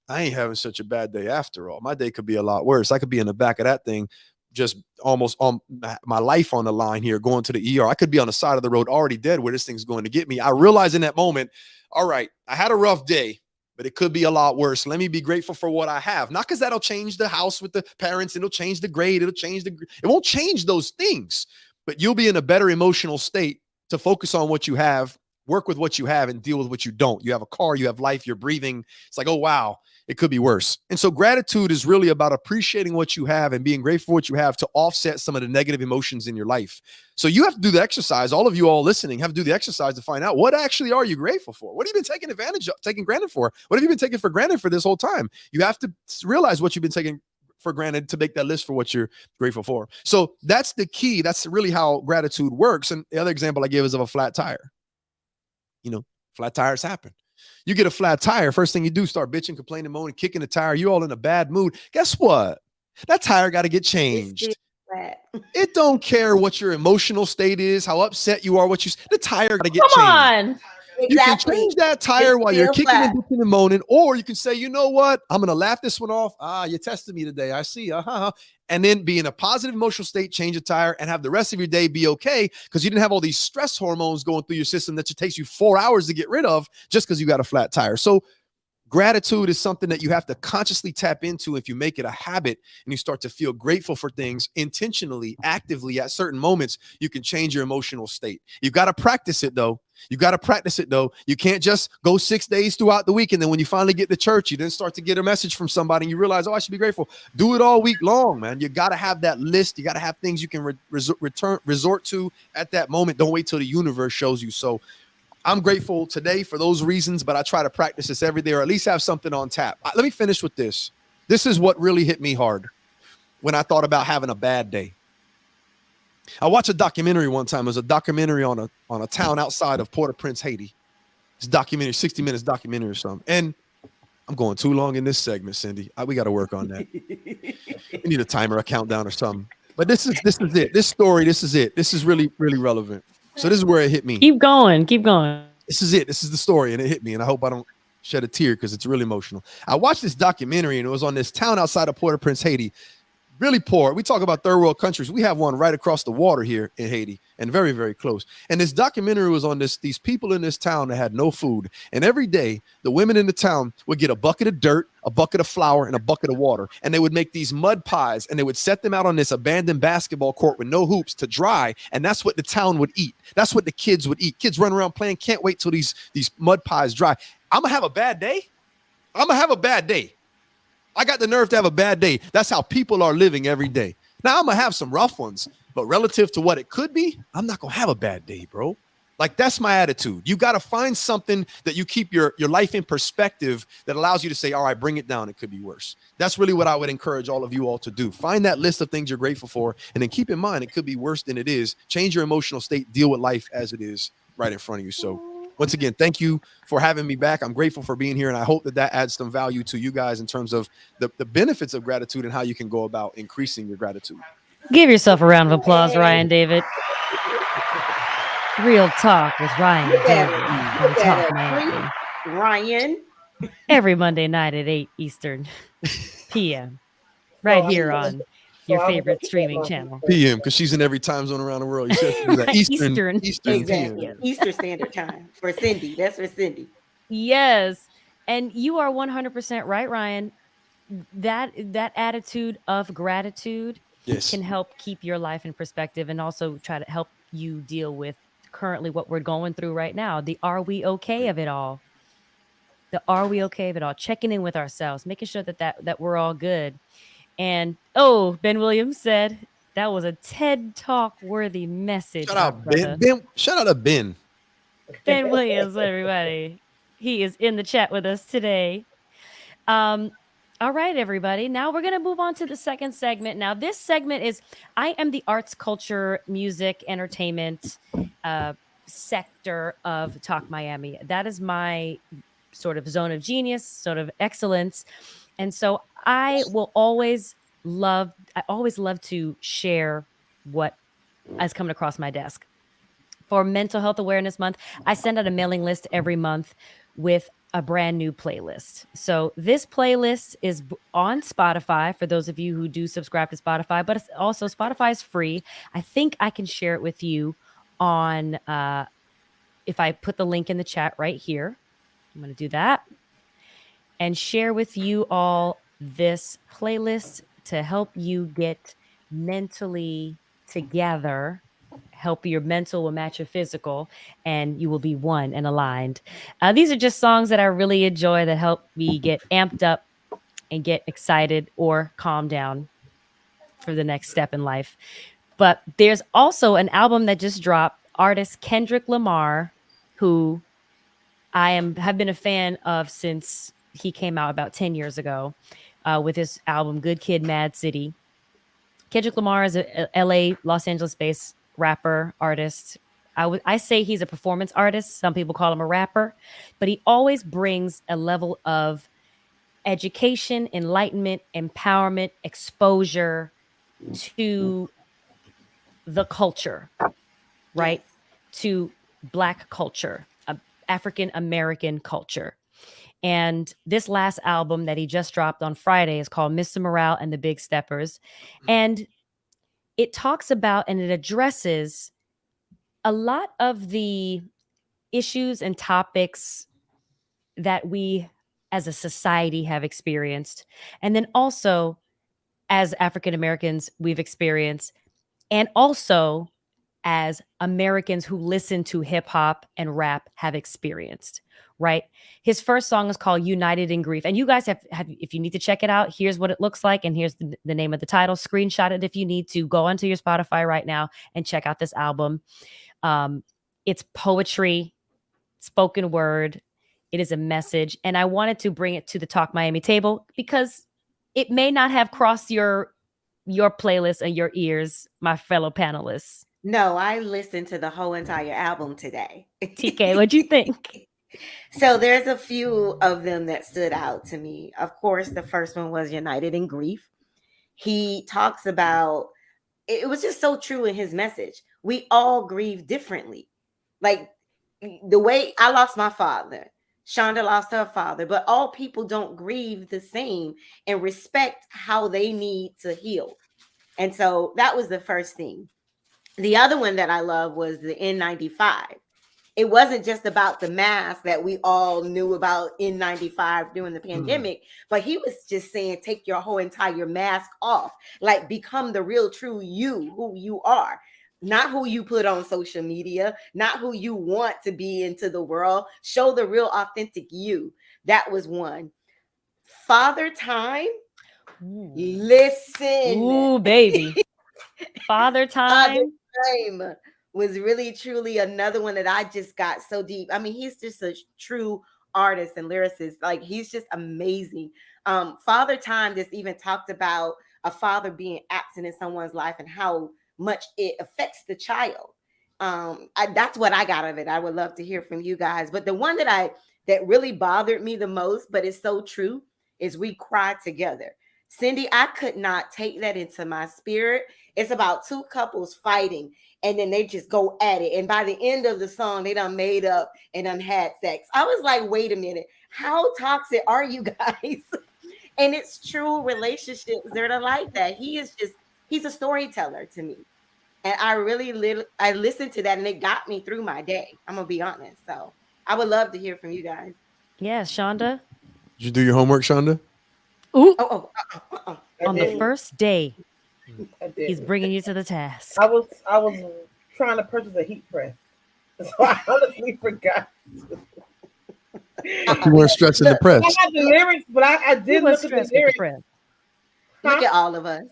I ain't having such a bad day after all. My day could be a lot worse. I could be in the back of that thing, just almost on my life on the line here, going to the ER. I could be on the side of the road already dead where this thing's going to get me. I realize in that moment, all right, I had a rough day, but it could be a lot worse. Let me be grateful for what I have. Not because that'll change the house with the parents. It'll change the grade. It won't change those things, but you'll be in a better emotional state to focus on what you have, work with what you have, and deal with what you don't. You have a car, you have life, you're breathing. It's like, oh, wow. It could be worse. And so gratitude is really about appreciating what you have and being grateful for what you have to offset some of the negative emotions in your life. So you have to do the exercise. All of you all listening have to do the exercise to find out what actually are you grateful for? What have you been taking advantage of, taking granted for? What have you been taking for granted for this whole time? You have to realize what you've been taking for granted to make that list for what you're grateful for. So that's the key. That's really how gratitude works. And the other example I give is of a flat tire. You know, flat tires happen. You get a flat tire, first thing you do, start bitching, complaining, moaning, kicking the tire. You all in a bad mood. Guess what? That tire got to get changed. It don't care what your emotional state is, how upset you are, the tire got to get changed. Come on. Exactly. You can change that tire while you're kicking and bitching and moaning, or you can say, you know what? I'm going to laugh this one off. You tested me today. I see. And then be in a positive emotional state, change a tire, and have the rest of your day be okay because you didn't have all these stress hormones going through your system that it takes you 4 hours to get rid of just because you got a flat tire. So gratitude is something that you have to consciously tap into. If you make it a habit and you start to feel grateful for things intentionally, actively at certain moments, you can change your emotional state. You got to practice it though. You can't just go 6 days throughout the week. And then when you finally get to church, you then start to get a message from somebody and you realize, oh, I should be grateful. Do it all week long, man. You got to have that list. You got to have things you can resort to at that moment. Don't wait till the universe shows you. So I'm grateful today for those reasons, but I try to practice this every day or at least have something on tap. Let me finish with this. This is what really hit me hard when I thought about having a bad day. I watched a documentary one time. It was a documentary on a town outside of Port-au-Prince, Haiti. It's a documentary, 60 minutes documentary or something. And I'm going too long in this segment, Syndee. We got to work on that. We need a timer, a countdown or something. But this is it. This story, this is it. This is really, really relevant. So this is where it hit me. Keep going. This is it. This is the story, and it hit me. And I hope I don't shed a tear because it's really emotional. I watched this documentary, and it was on this town outside of Port-au-Prince, Haiti. really poor. We talk about third world countries. We have one right across the water here in Haiti, and very, very close. And this documentary was on these people in this town that had no food. And every day, the women in the town would get a bucket of dirt, a bucket of flour, and a bucket of water. And they would make these mud pies, and they would set them out on this abandoned basketball court with no hoops to dry. And that's what the town would eat. That's what the kids would eat. Kids run around playing, can't wait till these mud pies dry. I'm gonna have a bad day. I'm gonna have a bad day. I got the nerve to have a bad day. That's how people are living every day. Now I'm gonna have some rough ones, but relative to what it could be, I'm not gonna have a bad day, bro. Like, that's my attitude. You got to find something that you keep your life in perspective that allows you to say, all right, bring it down. It could be worse. That's really what I would encourage all of you all to do. Find that list of things you're grateful for, and then keep in mind it could be worse than it is. Change your emotional state. Deal with life as it is right in front of you. So once again, thank you for having me back. I'm grateful for being here, and I hope that adds some value to you guys in terms of the benefits of gratitude and how you can go about increasing your gratitude. Give yourself a round of applause, Ryan David. Real Talk with Ryan David on Talk Miami. Ryan. Every Monday night at 8 Eastern p.m. right here on your favorite streaming channel. PM, because she's in every time zone around the world. You said that Eastern exactly. PM. Yes. Eastern Standard Time for Syndee. That's for Syndee. Yes. And you are 100% right, Ryan. That attitude of gratitude can help keep your life in perspective, and also try to help you deal with currently what we're going through right now. The are we okay of it all? The are we okay of it all? Checking in with ourselves, making sure that we're all good. And Ben Williams said that was a TED Talk worthy message. Shout out Ben. Shout out to Ben. Ben Williams, everybody. He is in the chat with us today. All right, everybody. Now we're going to move on to the second segment. Now, this segment is I am the arts, culture, music, entertainment sector of Talk Miami. That is my sort of zone of genius, sort of excellence. And so I always love to share what has come across my desk. For Mental Health Awareness Month, I send out a mailing list every month with a brand new playlist. So this playlist is on Spotify for those of you who do subscribe to Spotify, but it's also Spotify is free. I think I can share it with you on if I put the link in the chat right here. I'm going to do that and share with you all this playlist to help you get mentally together. Help your mental will match your physical, and you will be one and aligned. These are just songs that I really enjoy that help me get amped up and get excited or calm down for the next step in life. But there's also an album that just dropped, artist Kendrick Lamar, who I have been a fan of since he came out about 10 years ago with his album Good Kid, Mad City. Kendrick Lamar is a LA, Los Angeles-based rapper, artist. I say he's a performance artist. Some people call him a rapper, but he always brings a level of education, enlightenment, empowerment, exposure to the culture, right? To Black culture, African American culture. And this last album that he just dropped on Friday is called Mr. Morale and the Big Steppers. And it talks about and it addresses a lot of the issues and topics that we as a society have experienced. And then also as African Americans, we've experienced, and also as Americans who listen to hip hop and rap have experienced, right? His first song is called United in Grief. And you guys have if you need to check it out, here's what it looks like. And here's the name of the title. Screenshot it if you need to. Go onto your Spotify right now and check out this album. It's poetry, spoken word. It is a message. And I wanted to bring it to the Talk Miami table because it may not have crossed your playlist and your ears, my fellow panelists. No, I listened to the whole entire album today. TK, what'd you think? So there's a few of them that stood out to me. Of course, the first one was United in Grief. He talks about, it was just so true in his message. We all grieve differently. Like the way I lost my father, Shonda lost her father, but all people don't grieve the same and respect how they need to heal. And so that was the first thing. The other one that I love was the N95. It wasn't just about the mask that we all knew about N95 during the pandemic, but he was just saying, take your whole entire mask off, like become the real true you, who you are, not who you put on social media, not who you want to be into the world. Show the real authentic you. That was one. Father Time. Listen. Ooh, baby. Father Father Time. Time was really truly another one that I just got so deep. I mean, he's just a true artist and lyricist. Like he's just amazing. Father Time just even talked about a father being absent in someone's life and how much it affects the child. That's what I got of it. I would love to hear from you guys. But the one that really bothered me the most, but it's so true, is We Cry Together. Syndee, I could not take that into my spirit. It's about two couples fighting, and then they just go at it. And by the end of the song, they done made up and done had sex. I was like, wait a minute, how toxic are you guys? And it's true relationships that are like that. He's a storyteller to me. And I listened to that and it got me through my day. I'm gonna be honest. So I would love to hear from you guys. Yes, Shonda. Did you do your homework, Shonda? Ooh, Oh. on the first day, I did. he's bringing you to the task. I was trying to purchase a heat press, so I honestly forgot. You weren't stressing the press. I got the lyrics, but I did look at the lyrics. Look at all of us.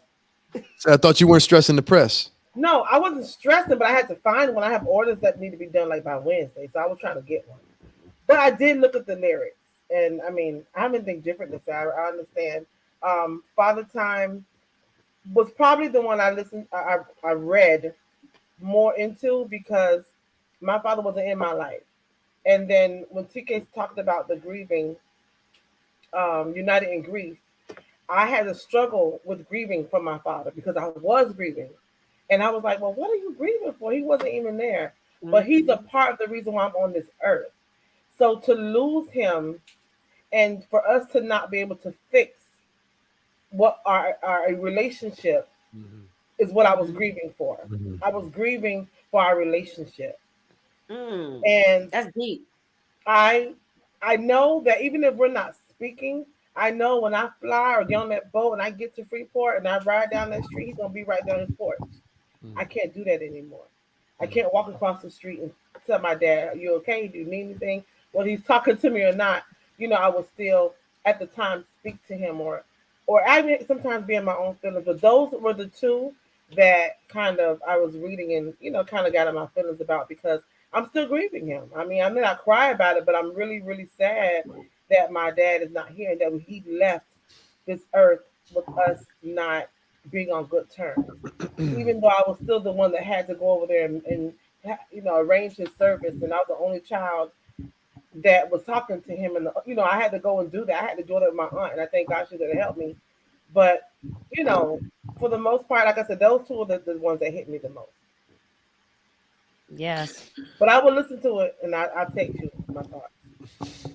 So I thought you weren't stressing the press. No, I wasn't stressing, but I had to find one. I have orders that need to be done like by Wednesday, so I was trying to get one. But I did look at the lyrics, and I mean, I haven't think differently, so I understand. Father Time was probably the one I read more into because my father wasn't in my life. And then when TK talked about the grieving, united in grief, I had a struggle with grieving for my father because I was grieving. And I was like, well, what are you grieving for? He wasn't even there. But he's a part of the reason why I'm on this earth. So to lose him and for us to not be able to fix what our relationship is what I was grieving for. I was grieving for our relationship. And that's deep. I know that even if we're not speaking, I know when I fly or get on that boat and I get to Freeport and I ride down that street, he's gonna be right down his porch. I can't do that anymore. I can't walk across the street and tell my dad, "Are you okay? Do you need anything?" Whether he's talking to me or not, I would still at the time speak to him or I may sometimes be in my own feelings. But those were the two that kind of I was reading and kind of got in my feelings about because I'm still grieving him. I mean, I may not cry about it, but I'm really, really sad that my dad is not here and that he left this earth with us not being on good terms. Even though I was still the one that had to go over there and arrange his service, and I was the only child that was talking to him, and I had to go and do that. I had to do it with my aunt, and I thank God she's gonna help me. But for the most part, like I said, those two are the ones that hit me the most. Yes. But I will listen to it and I'll take you my thoughts.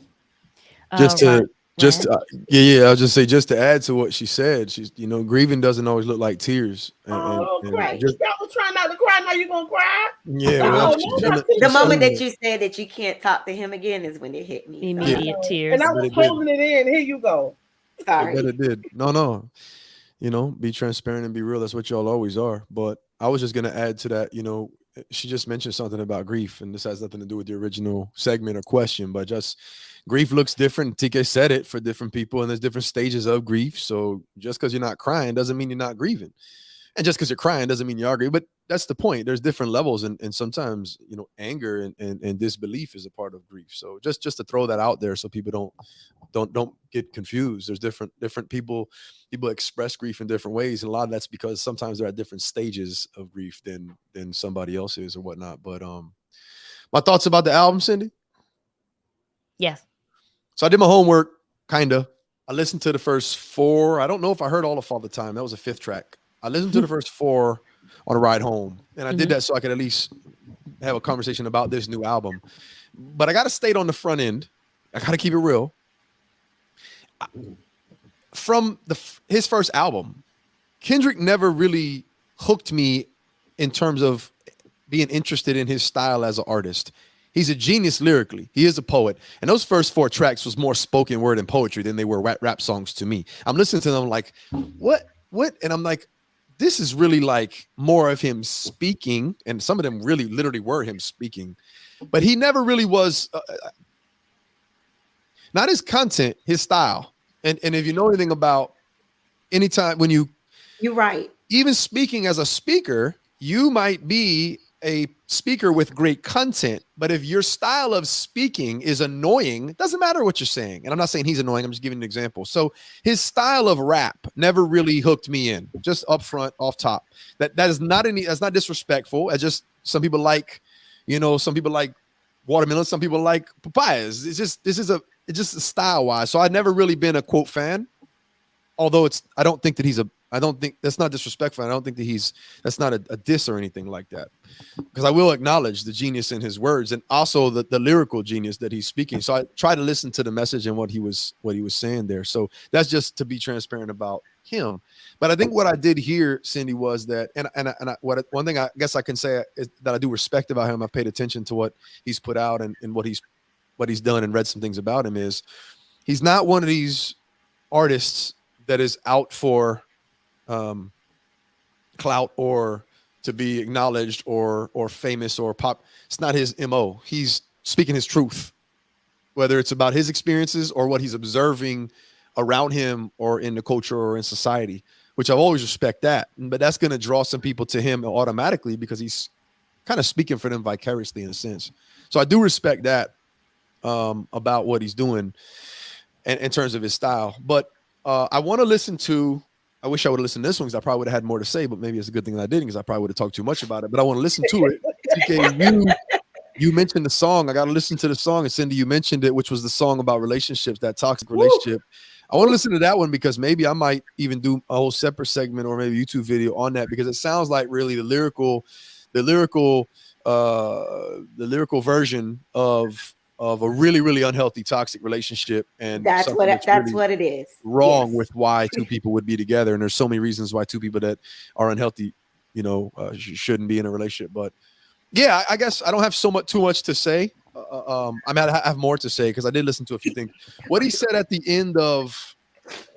I'll just say just to add to what she said, she's grieving doesn't always look like tears. Cry. I was trying not to cry. Now you gonna cry? Yeah. The moment that you said that you can't talk to him again is when it hit me. Immediate tears. And I was holding it in. Here you go. Sorry. I bet it did. No. Be transparent and be real. That's what y'all always are. But I was just gonna add to that, she just mentioned something about grief, and this has nothing to do with the original segment or question, but just grief looks different. TK said it for different people, and there's different stages of grief. So just because you're not crying doesn't mean you're not grieving. And just because you're crying doesn't mean you're grieving. But that's the point. There's different levels, and sometimes, anger and disbelief is a part of grief. So just to throw that out there so people don't get confused. There's different people express grief in different ways, and a lot of that's because sometimes they're at different stages of grief than somebody else is or whatnot. But my thoughts about the album, Syndee? Yes. So I did my homework, kind of. I listened to the first 4. I don't know if I heard all of Father Time. That was a 5th track. I listened to the first 4 on a ride home, and I did that so I could at least have a conversation about this new album. But I got to state on the front end, I got to keep it real. From his first album, Kendrick never really hooked me in terms of being interested in his style as an artist. He's a genius lyrically. He is a poet. And those first 4 tracks was more spoken word and poetry than they were rap songs to me. I'm listening to them like, what? And I'm like, this is really like more of him speaking. And some of them really literally were him speaking. But he never really was, not his content, his style. And if you know anything about anytime when You're right. even speaking as a speaker, you might be a speaker with great content, but if your style of speaking is annoying, it doesn't matter what you're saying. And I'm not saying he's annoying, I'm just giving an example. So his style of rap never really hooked me in, just up front, off top. That is not that's not disrespectful. It's just some people like, some people like watermelon, some people like papayas. It's just style wise. So I've never really been a quote fan. Although I don't think that's not disrespectful. I don't think that that's not a diss or anything like that. Because I will acknowledge the genius in his words and also the lyrical genius that he's speaking. So I try to listen to the message and what he was saying there. So that's just to be transparent about him. But I think what I did here, Syndee, was that, one thing I guess I can say is that I do respect about him. I've paid attention to what he's put out and what he's done and read some things about him is he's not one of these artists that is out for clout or to be acknowledged or famous or pop. It's not his MO. He's speaking his truth, whether it's about his experiences or what he's observing around him or in the culture or in society, which I've always respect that. But that's going to draw some people to him automatically because he's kind of speaking for them vicariously in a sense. So I do respect that about what he's doing and in terms of his style. But I want to listen to, I wish I would have listened to this one because I probably would have had more to say, but maybe it's a good thing that I didn't because I probably would have talked too much about it. But I want to listen to it. TK, you mentioned the song. I got to listen to the song. And Syndee, you mentioned it, which was the song about relationships, that toxic relationship. I want to listen to that one because maybe I might even do a whole separate segment or maybe YouTube video on that because it sounds like really the lyrical version of a really, really unhealthy, toxic relationship. And that's what it is. Wrong with why two people would be together. And there's so many reasons why two people that are unhealthy, shouldn't be in a relationship. But yeah, I guess I don't have too much to say. I have more to say because I did listen to a few things. What he said at the end of,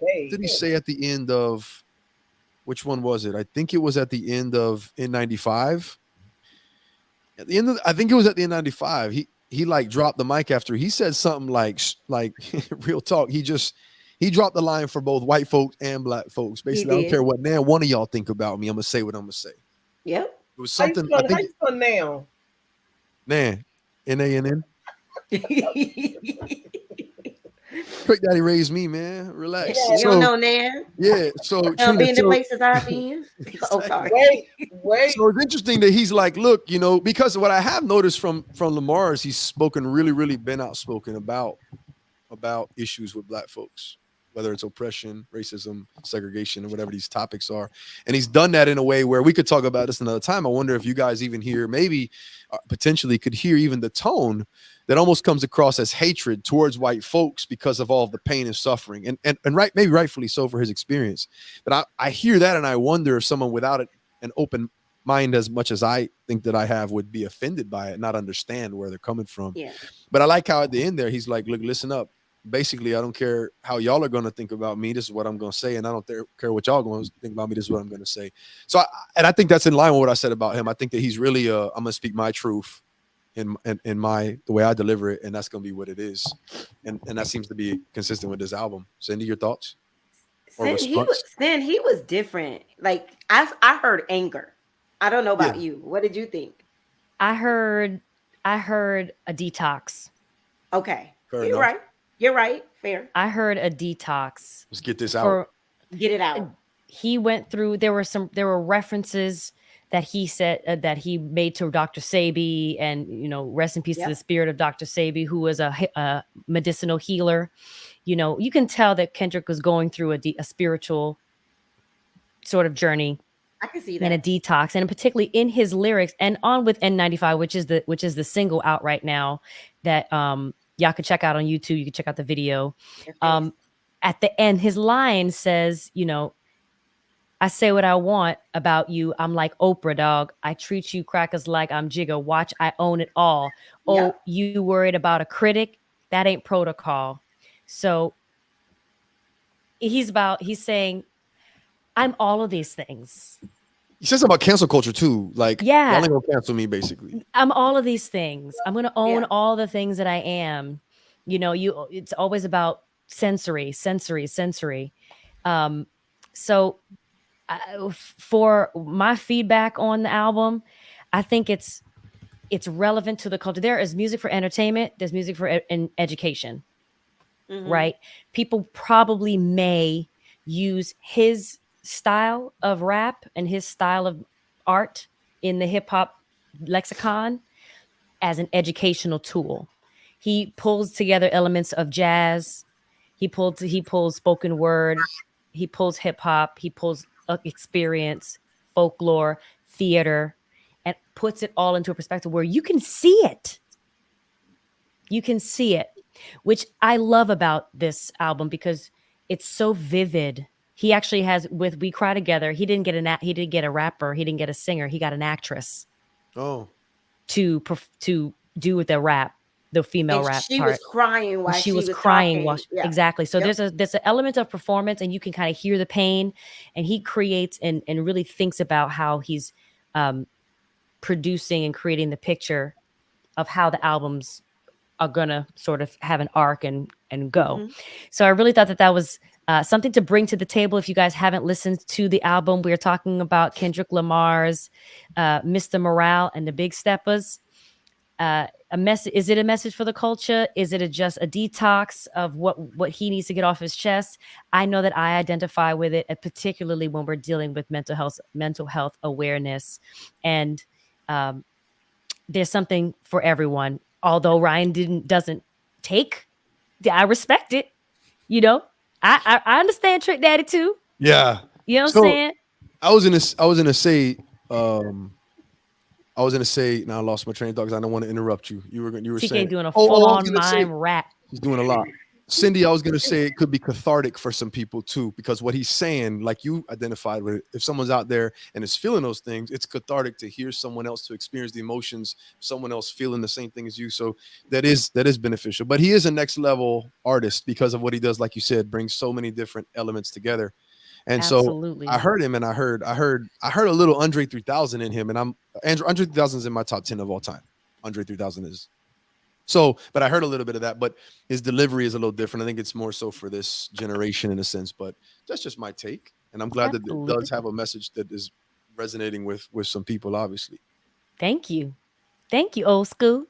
did he say at the end of, which one was it? I think it was at the end of N95. At the end of, I think it was at the N95. He like dropped the mic after he said something like real talk. He dropped the line for both white folks and black folks. Basically, I don't care what one of y'all think about me. I'm gonna say what I'm gonna say. Yep. It was something. How you spell now? Nan, Nann. Quick Daddy raised me, man. Relax. You don't know Nan? Yeah. So being the places I've been. Oh, sorry. Wait. So it's interesting that he's like, look, because what I have noticed from Lamar is he's spoken really, really been outspoken about issues with black folks, whether it's oppression, racism, segregation, or whatever these topics are. And he's done that in a way where we could talk about this another time. I wonder if you guys even hear, maybe potentially could hear even the tone that almost comes across as hatred towards white folks because of all of the pain and suffering and maybe rightfully so for his experience. But I hear that and I wonder if someone without an open mind as much as I think that I have would be offended by it, not understand where they're coming from. Yeah. But I like how at the end there, he's like, look, listen up. Basically, I don't care how y'all are going to think about me. This is what I'm going to say. And I don't care what y'all going to think about me. This is what I'm going to say. So, I think that's in line with what I said about him. I think that he's really, I'm going to speak my truth in the way I deliver it. And that's going to be what it is. And that seems to be consistent with this album. Syndee, your thoughts? He was different. Like I heard anger. I don't know about you. What did you think? I heard a detox. Okay. You're right. Fair. I heard a detox. Let's get this out. Get it out. He went through, there were references that he said that he made to Dr. Sebi, and, rest in peace to the spirit of Dr. Sebi, who was a medicinal healer. You can tell that Kendrick was going through a spiritual sort of journey. I can see that. And a detox, and particularly in his lyrics and on with N95, which is the single out right now that, y'all can check out on YouTube. You can check out the video. At the end, his line says, I say what I want about you. I'm like Oprah, dog. I treat you crackers like I'm Jigga. Watch, I own it all. Yep. Oh, you worried about a critic? That ain't protocol. So he's saying, I'm all of these things. He says about cancel culture too. Like y'all Yeah, ain't gonna cancel me, basically. I'm all of these things. I'm going to own Yeah. all the things that I am. It's always about sensory, sensory, sensory. Um, so for my feedback on the album, I think it's relevant to the culture. There is music for entertainment. There's music for education, Mm-hmm. right? People probably may use his style of rap and his style of art in the hip hop lexicon as an educational tool. He pulls together elements of jazz. He pulls spoken word. He pulls hip hop. He pulls experience, folklore, theater, and puts it all into a perspective where you can see it. You can see it, which I love about this album because it's so vivid. He actually has with "We Cry Together." He didn't get a rapper. He didn't get a singer. He got an actress Oh, to do with the rap, the female And rap she was part. crying And while she she was was crying talking. Yeah. exactly. So Yep. there's an element of performance, and you can kind of hear the pain. And he creates and really thinks about how he's um, producing and creating the picture of how the albums are gonna sort of have an arc and go. Mm-hmm. So I really thought that was something to bring to the table. If you guys haven't listened to the album, we're talking about Kendrick Lamar's "Mr. Morale" and the Big Steppers. A message, is it a message for the culture? Is it just a detox of what he needs to get off his chest? I know that I identify with it, particularly when we're dealing with mental health awareness, and um, there's something for everyone. Although Ryan doesn't take, I respect it. You know, I understand Trick Daddy too. yeah. You know what I'm So saying? I was gonna say, now I lost my train of thought because I don't want to interrupt you. You were TK saying, doing a oh, full I was on gonna say mime rap. he's doing a lot. Syndee, I was gonna say it could be cathartic for some people too, because what he's saying, like you identified with it, if someone's out there and is feeling those things, it's cathartic to hear someone else to experience the emotions, someone else feeling the same thing as you. So that is beneficial. But he is a next level artist because of what he does, like you said, brings so many different elements together. And so I Absolutely. heard him, and I heard a little Andre 3000 in him, and Andre 3000 is in my top 10 of all time. Andre 3000 is. So, but I heard a little bit of that, but his delivery is a little different. I think it's more so for this generation in a sense, but that's just my take. And I'm glad that it does Absolutely. have a message that is resonating with some people, obviously. Thank you. Thank you, old school.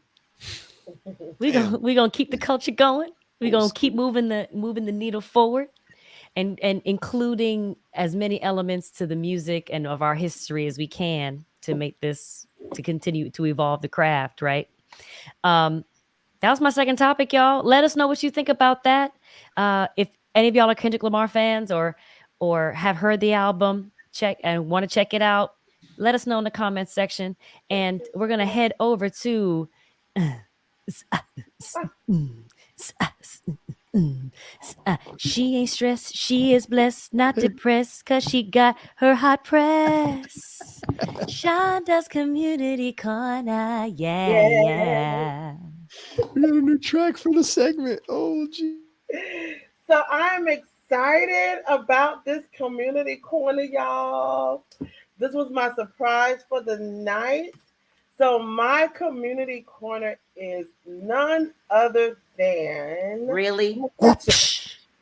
We Damn, gonna we gonna keep the culture going. We're old gonna keep school. moving the needle forward, and including as many elements to the music and of our history as we can to make this to continue to evolve the craft, right? Um, that was my second topic, y'all. Let us know what you think about that. If any of y'all are Kendrick Lamar fans or have heard the album, check and want to check it out, let us know in the comments section. And we're gonna head over to she ain't stressed, she is blessed, not depressed, cause she got her hot press. Shonda's community corner, yeah, Yeah. yeah. We got a new track for the segment. Oh, gee. So I'm excited about this community corner, y'all. This was my surprise for the night. So my community corner is none other than Really?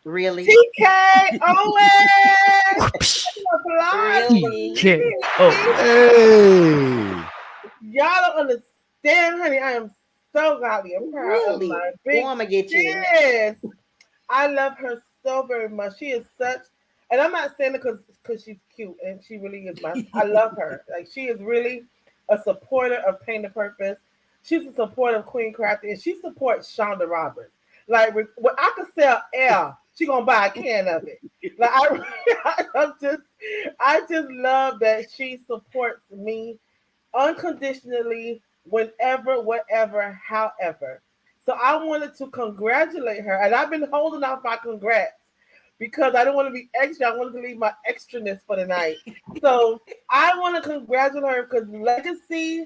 Really? TK Owens. Applause for Really? TK. me. Hey. Y'all don't understand, honey. I am so godly and proud of Really? my Oh, big I'm gonna get you. sis. I love her so very much. She is such, and I'm not saying it because she's cute, and she really is my. I love her. Like she is really a supporter of Pain the Purpose. She's a supporter of Queen Crafty, and she supports Shonda Roberts. Like when I could sell air, she gonna buy a can of it. Like I just love that she supports me unconditionally, whenever, whatever, however. So I wanted to congratulate her, and I've been holding off my congrats because I don't want to be extra. I wanted to leave my extraness for the night. So I want to congratulate her because Legacy,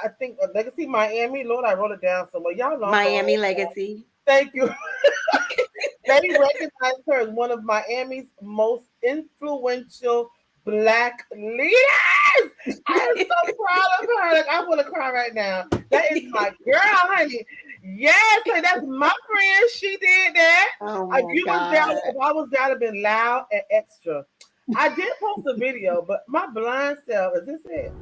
I think Legacy Miami, Lord, I wrote it down somewhere. Y'all know I'm Miami going. Legacy. Thank you. They recognize her as one of Miami's most influential Black leaders. I am so proud of her. Like, I want to cry right now. That is my girl, honey. Yes, and that's my friend. She did that. Oh If my you was God. down, if I was down, it'd been loud and extra. I did post a video, but my blind self, is this it?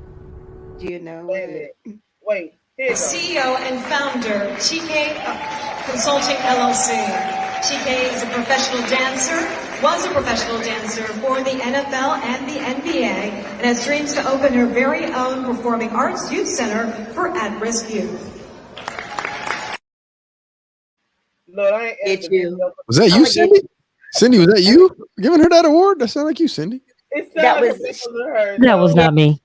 You know Wait a what? minute. Wait, here you go. CEO and founder, TK Consulting LLC. TK is a professional dancer, was a professional dancer for the NFL and the NBA, and has dreams to open her very own performing arts youth center for at-risk youth. Lord, I ain't Get at the you. video. Was that you, I'ma get Syndee? Syndee, was that you giving her that award? That sounded like you, Syndee. It That sounded like was- it wasn't her. That was no. not me.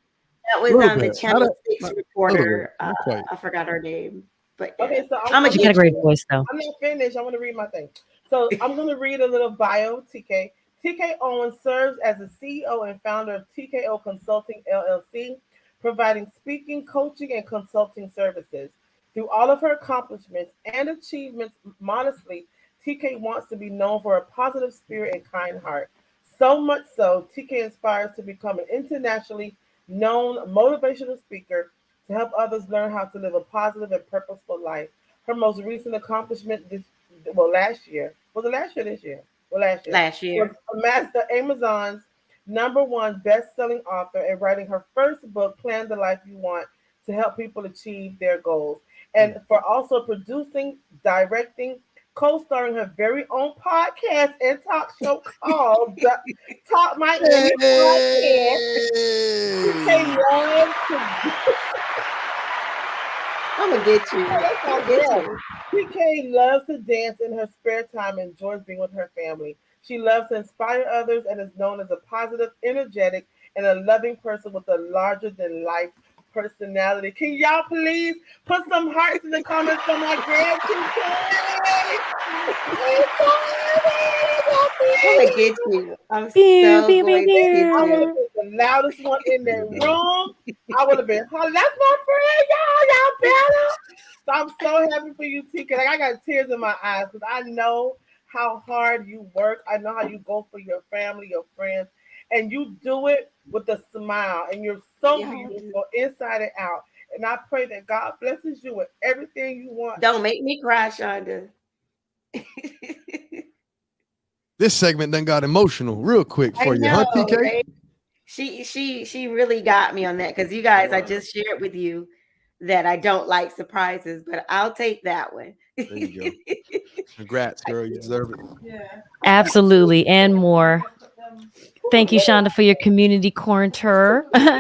That was Little the bit. Channel Not 6 little reporter. bit. Not quite. I forgot her name. But Okay, yeah. so I'ma She get got a great you. voice, though. I'm not finished. I want to read my thing. So I'm going to read a little bio of TK. TK Owens serves as the CEO and founder of TKO Consulting LLC, providing speaking, coaching, and consulting services. Through all of her accomplishments and achievements, modestly, TK wants to be known for a positive spirit and kind heart. So much so, TK aspires to become an internationally known motivational speaker to help others learn how to live a positive and purposeful life. Her most recent accomplishment last year. Was it last year this year? Well, last year. Last Was year. Master Amazon's #1 best-selling author and writing her first book, Plan the Life You Want, to help people achieve their goals. And for also producing, directing, co-starring her very own podcast and talk show called the Talk Miami Podcast. TK loves to I'ma get you. That's I'ma my get girl. you. PK loves to dance in her spare time and enjoys being with her family. She loves to inspire others and is known as a positive, energetic, and a loving person with a larger than life personality. Can y'all please put some hearts in the comments for my girl I'ma PK? get you. I'm Pew, so pew, pew, going to get I would you. have been the loudest one in the room. I would have been hollering, that's my friend, y'all better. So I'm so happy for you, TK. Like I got tears in my eyes because I know how hard you work. I know how you go for your family, your friends, and you do it with a smile. And you're so Yeah, I do. beautiful inside and out. And I pray that God blesses you with everything you want. Don't make me cry, Shonda. This segment then got emotional real quick I for you, huh, know, TK? right? She really got me on that because you guys, I just shared with you that I don't like surprises, but I'll take that one. There you go. Congrats, girl. You deserve it. Absolutely, and more. Thank you, Shonda, for your community corner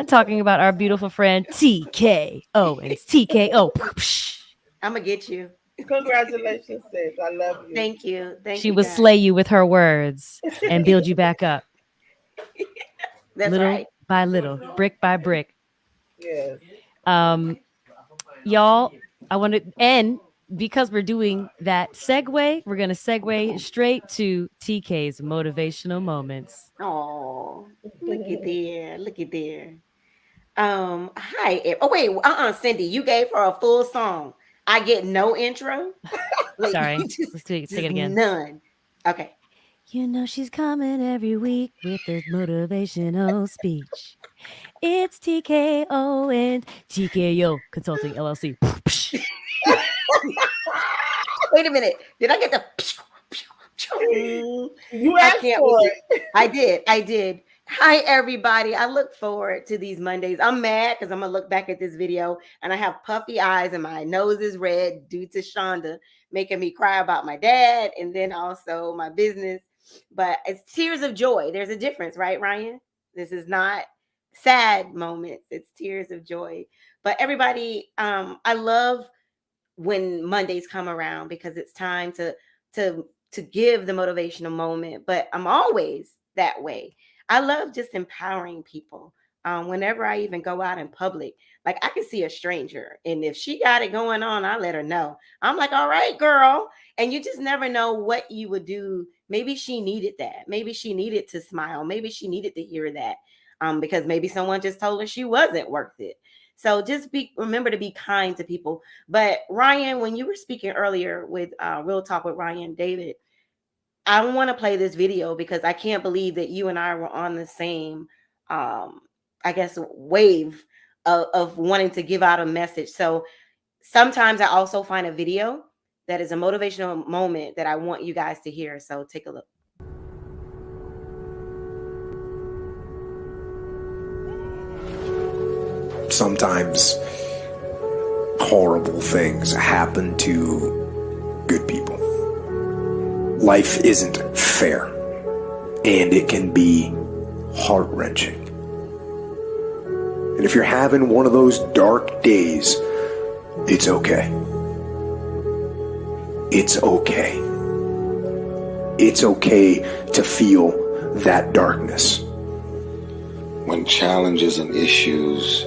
talking about our beautiful friend TK Owens. TKO. I'm gonna get you. Congratulations, sis. I love you. Thank you. Thank She you, will guys. slay you with her words and build you back up, That's little right. by little, brick by brick. Yes. Y'all, I want to end because we're doing that segue. We're going to segue straight to TK's motivational moments. Oh, look at there. Look at there. Hi. Oh, wait. Syndee, you gave her a full song. I get no intro. Like, Sorry. just, Let's take just it again. none. Okay. You know she's coming every week with this motivational speech. It's TKO and TKO Consulting LLC. Wait a minute. Did I get the? You I asked can't for wait. it. I did. I did. Hi, everybody. I look forward to these Mondays. I'm mad because I'm going to look back at this video and I have puffy eyes and my nose is red due to Shonda making me cry about my dad and then also my business. But it's tears of joy. There's a difference, right, Ryan? This is not sad moments, it's tears of joy. But everybody, I love when Mondays come around because it's time to give the motivational moment, but I'm always that way. I love just empowering people. Whenever I even go out in public, like I can see a stranger, and if she got it going on, I let her know. I'm like, all right, girl. And you just never know what you would do. Maybe she needed that. Maybe she needed to smile. Maybe she needed to hear that. Because maybe someone just told her she wasn't worth it. So just remember to be kind to people. But Ryan, when you were speaking earlier with Real Talk with Ryan David, I want to play this video because I can't believe that you and I were on the same, I guess, wave of wanting to give out a message. So sometimes I also find a video that is a motivational moment that I want you guys to hear. So take a look. Sometimes horrible things happen to good people. Life isn't fair, and it can be heart-wrenching. And if you're having one of those dark days, it's okay. It's okay. It's okay to feel that darkness. When challenges and issues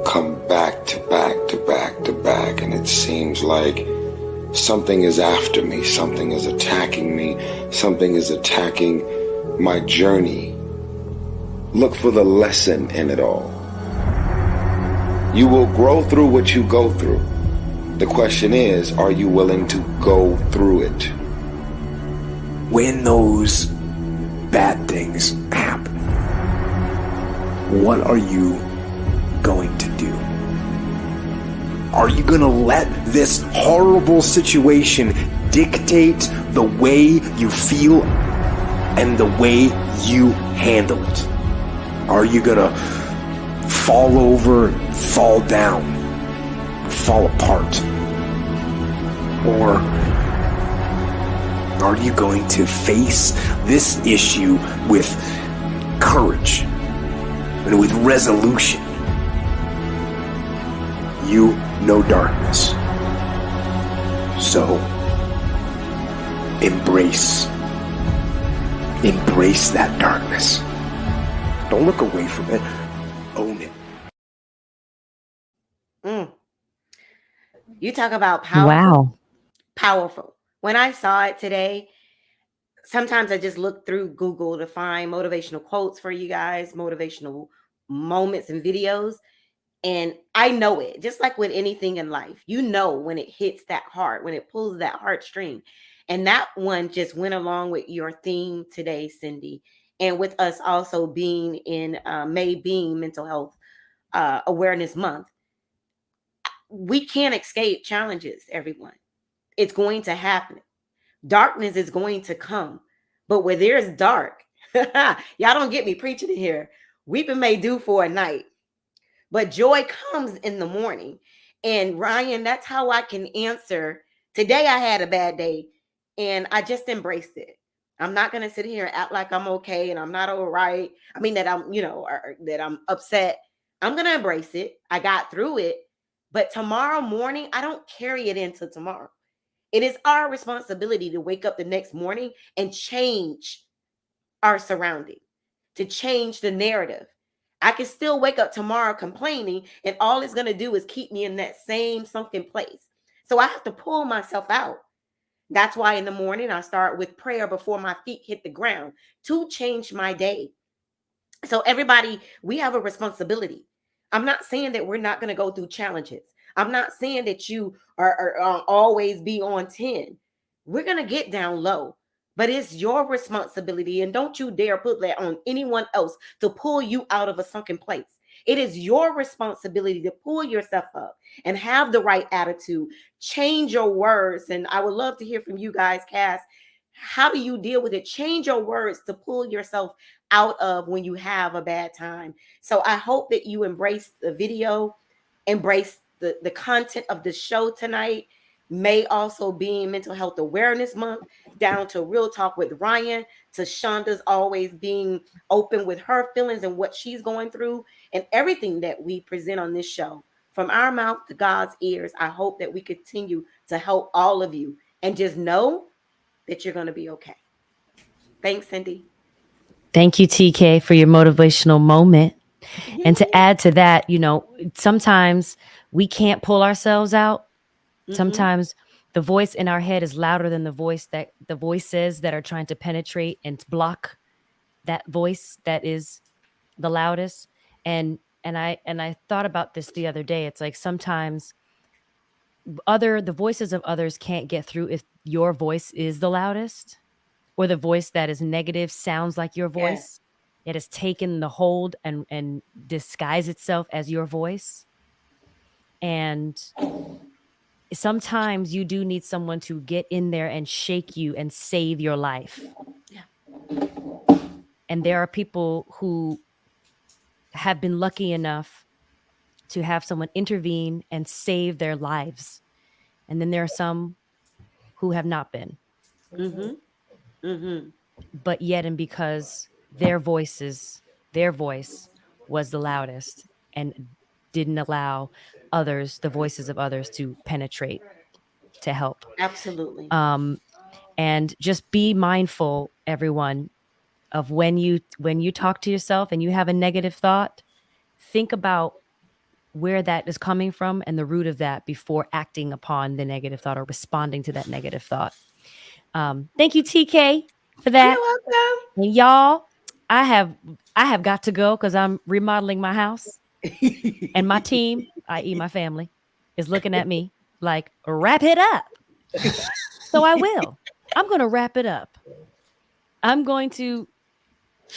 come back to back to back to back, and it seems like something is after me, something is attacking me, something is attacking my journey, look for the lesson in it all. You will grow through what you go through. The question is, are you willing to go through it? When those bad things happen, what are you going to do? Are you going to let this horrible situation dictate the way you feel and the way you handle it? Are you going to fall over, fall down, fall apart? Or are you going to face this issue with courage and with resolution? You know darkness. So embrace that darkness. Don't look away from it. Own it. You talk about powerful. Wow. Powerful. When I saw it today, sometimes I just look through Google to find motivational quotes for you guys, motivational moments and videos. And I know it, just like with anything in life, you know, when it hits that heart, when it pulls that heartstring. And that one just went along with your theme today, Syndee, and with us also being in May being Mental Health Awareness Month. We can't escape challenges, everyone. It's going to happen. Darkness is going to come. But where there's dark, y'all don't get me preaching in here. Weeping may do for a night, but joy comes in the morning. And Ryan, that's how I can answer. Today I had a bad day and I just embraced it. I'm not going to sit here and act like I'm okay and I'm not all right. I mean, that I'm, or that I'm upset. I'm going to embrace it. I got through it. But tomorrow morning, I don't carry it into tomorrow. It is our responsibility to wake up the next morning and change our surrounding, to change the narrative. I can still wake up tomorrow complaining, and all it's going to do is keep me in that same sunken place. So I have to pull myself out. That's why in the morning I start with prayer before my feet hit the ground to change my day. So everybody, we have a responsibility. I'm not saying that we're not going to go through challenges. I'm not saying that you are always be on 10. We're going to get down low. But it's your responsibility, and don't you dare put that on anyone else to pull you out of a sunken place. It is your responsibility to pull yourself up and have the right attitude, change your words. And I would love to hear from you guys, Cass. How do you deal with it? Change your words to pull yourself out of when you have a bad time. So I hope that you embrace the video, embrace the content of the show tonight. May also be Mental Health Awareness Month, down to Real Talk with Ryan, to Shonda's always being open with her feelings and what she's going through, and everything that we present on this show. From our mouth to God's ears, I hope that we continue to help all of you, and just know that you're going to be okay. Thanks, Syndee. Thank you, TK, for your motivational moment. And to add to that, sometimes we can't pull ourselves out. Sometimes the voice in our head is louder than the voices that are trying to penetrate and block that voice that is the loudest. And I thought about this the other day. It's like sometimes the voices of others can't get through if your voice is the loudest, or the voice that is negative sounds like your Yes. voice. It has taken the hold and disguise itself as your voice. And sometimes you do need someone to get in there and shake you and save your life. Yeah. And there are people who have been lucky enough to have someone intervene and save their lives. And then there are some who have not been. But yet, and because their voice was the loudest and didn't allow the voices of others to penetrate to help. Absolutely. And just be mindful, everyone, of when you talk to yourself and you have a negative thought, think about where that is coming from and the root of that before acting upon the negative thought or responding to that negative thought. Thank you, TK, for that. You're welcome. And y'all, I have got to go because I'm remodeling my house, and my team, i.e. my family, is looking at me like, wrap it up. So I will. I'm going to wrap it up. I'm going to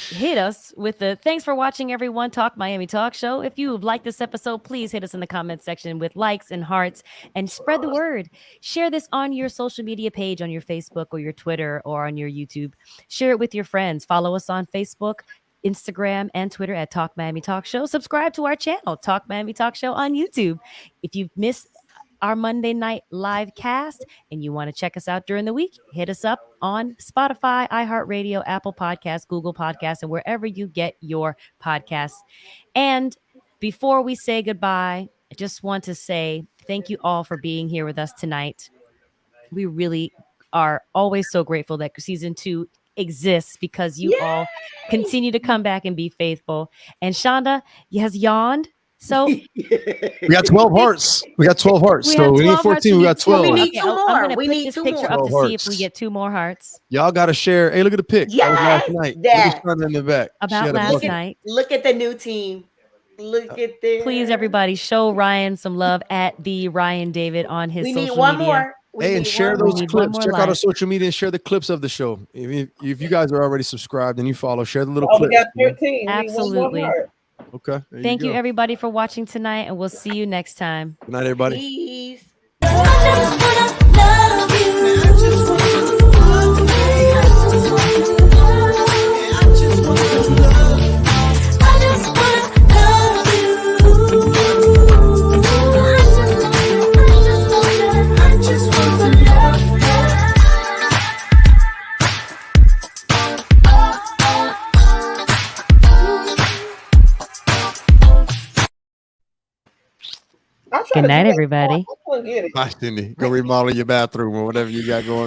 hit us with the thanks for watching, everyone. Talk Miami Talk Show. If you have liked this episode, please hit us in the comment section with likes and hearts and spread the word. Share this on your social media page, on your Facebook or your Twitter or on your YouTube. Share it with your friends. Follow us on Facebook, Instagram, and Twitter at Talk Miami Talk Show. Subscribe to our channel, Talk Miami Talk Show on YouTube. If you've missed our Monday night live cast and you want to check us out during the week, hit us up on Spotify, iHeartRadio, Apple Podcasts, Google Podcasts, and wherever you get your podcasts. And before we say goodbye, I just want to say thank you all for being here with us tonight. We really are always so grateful that season 2 exists because you all continue to come back and be faithful. And Shonda has yawned. So we got 12 hearts. We got 12 hearts. So we need 14. We got 12. We need two I'm more. going to We put need this two picture more. up to 12 see if we hearts. get 2 more hearts. Y'all got to share. Hey, look at the pic. That was last night. Yes. Look at Shonda in the back. She About had a last bucket. night. Look at the new team. Look at this. Please, everybody, show Ryan some love at the Ryan David on his We social need one media. more. We Hey, and need share one more. those We need one clips. more Check out our like. social media and share the clips of the show. If you guys are already subscribed and you follow, share the little Oh, we clips. got 13. We need one more Absolutely. heart. Okay. There Thank you, go. everybody, for watching tonight, and we'll see you next time. Good night, everybody. Peace. I'm trying Good to night, do that. everybody. I couldn't get it. Bye, Syndee. Go remodel your bathroom or whatever you got going on.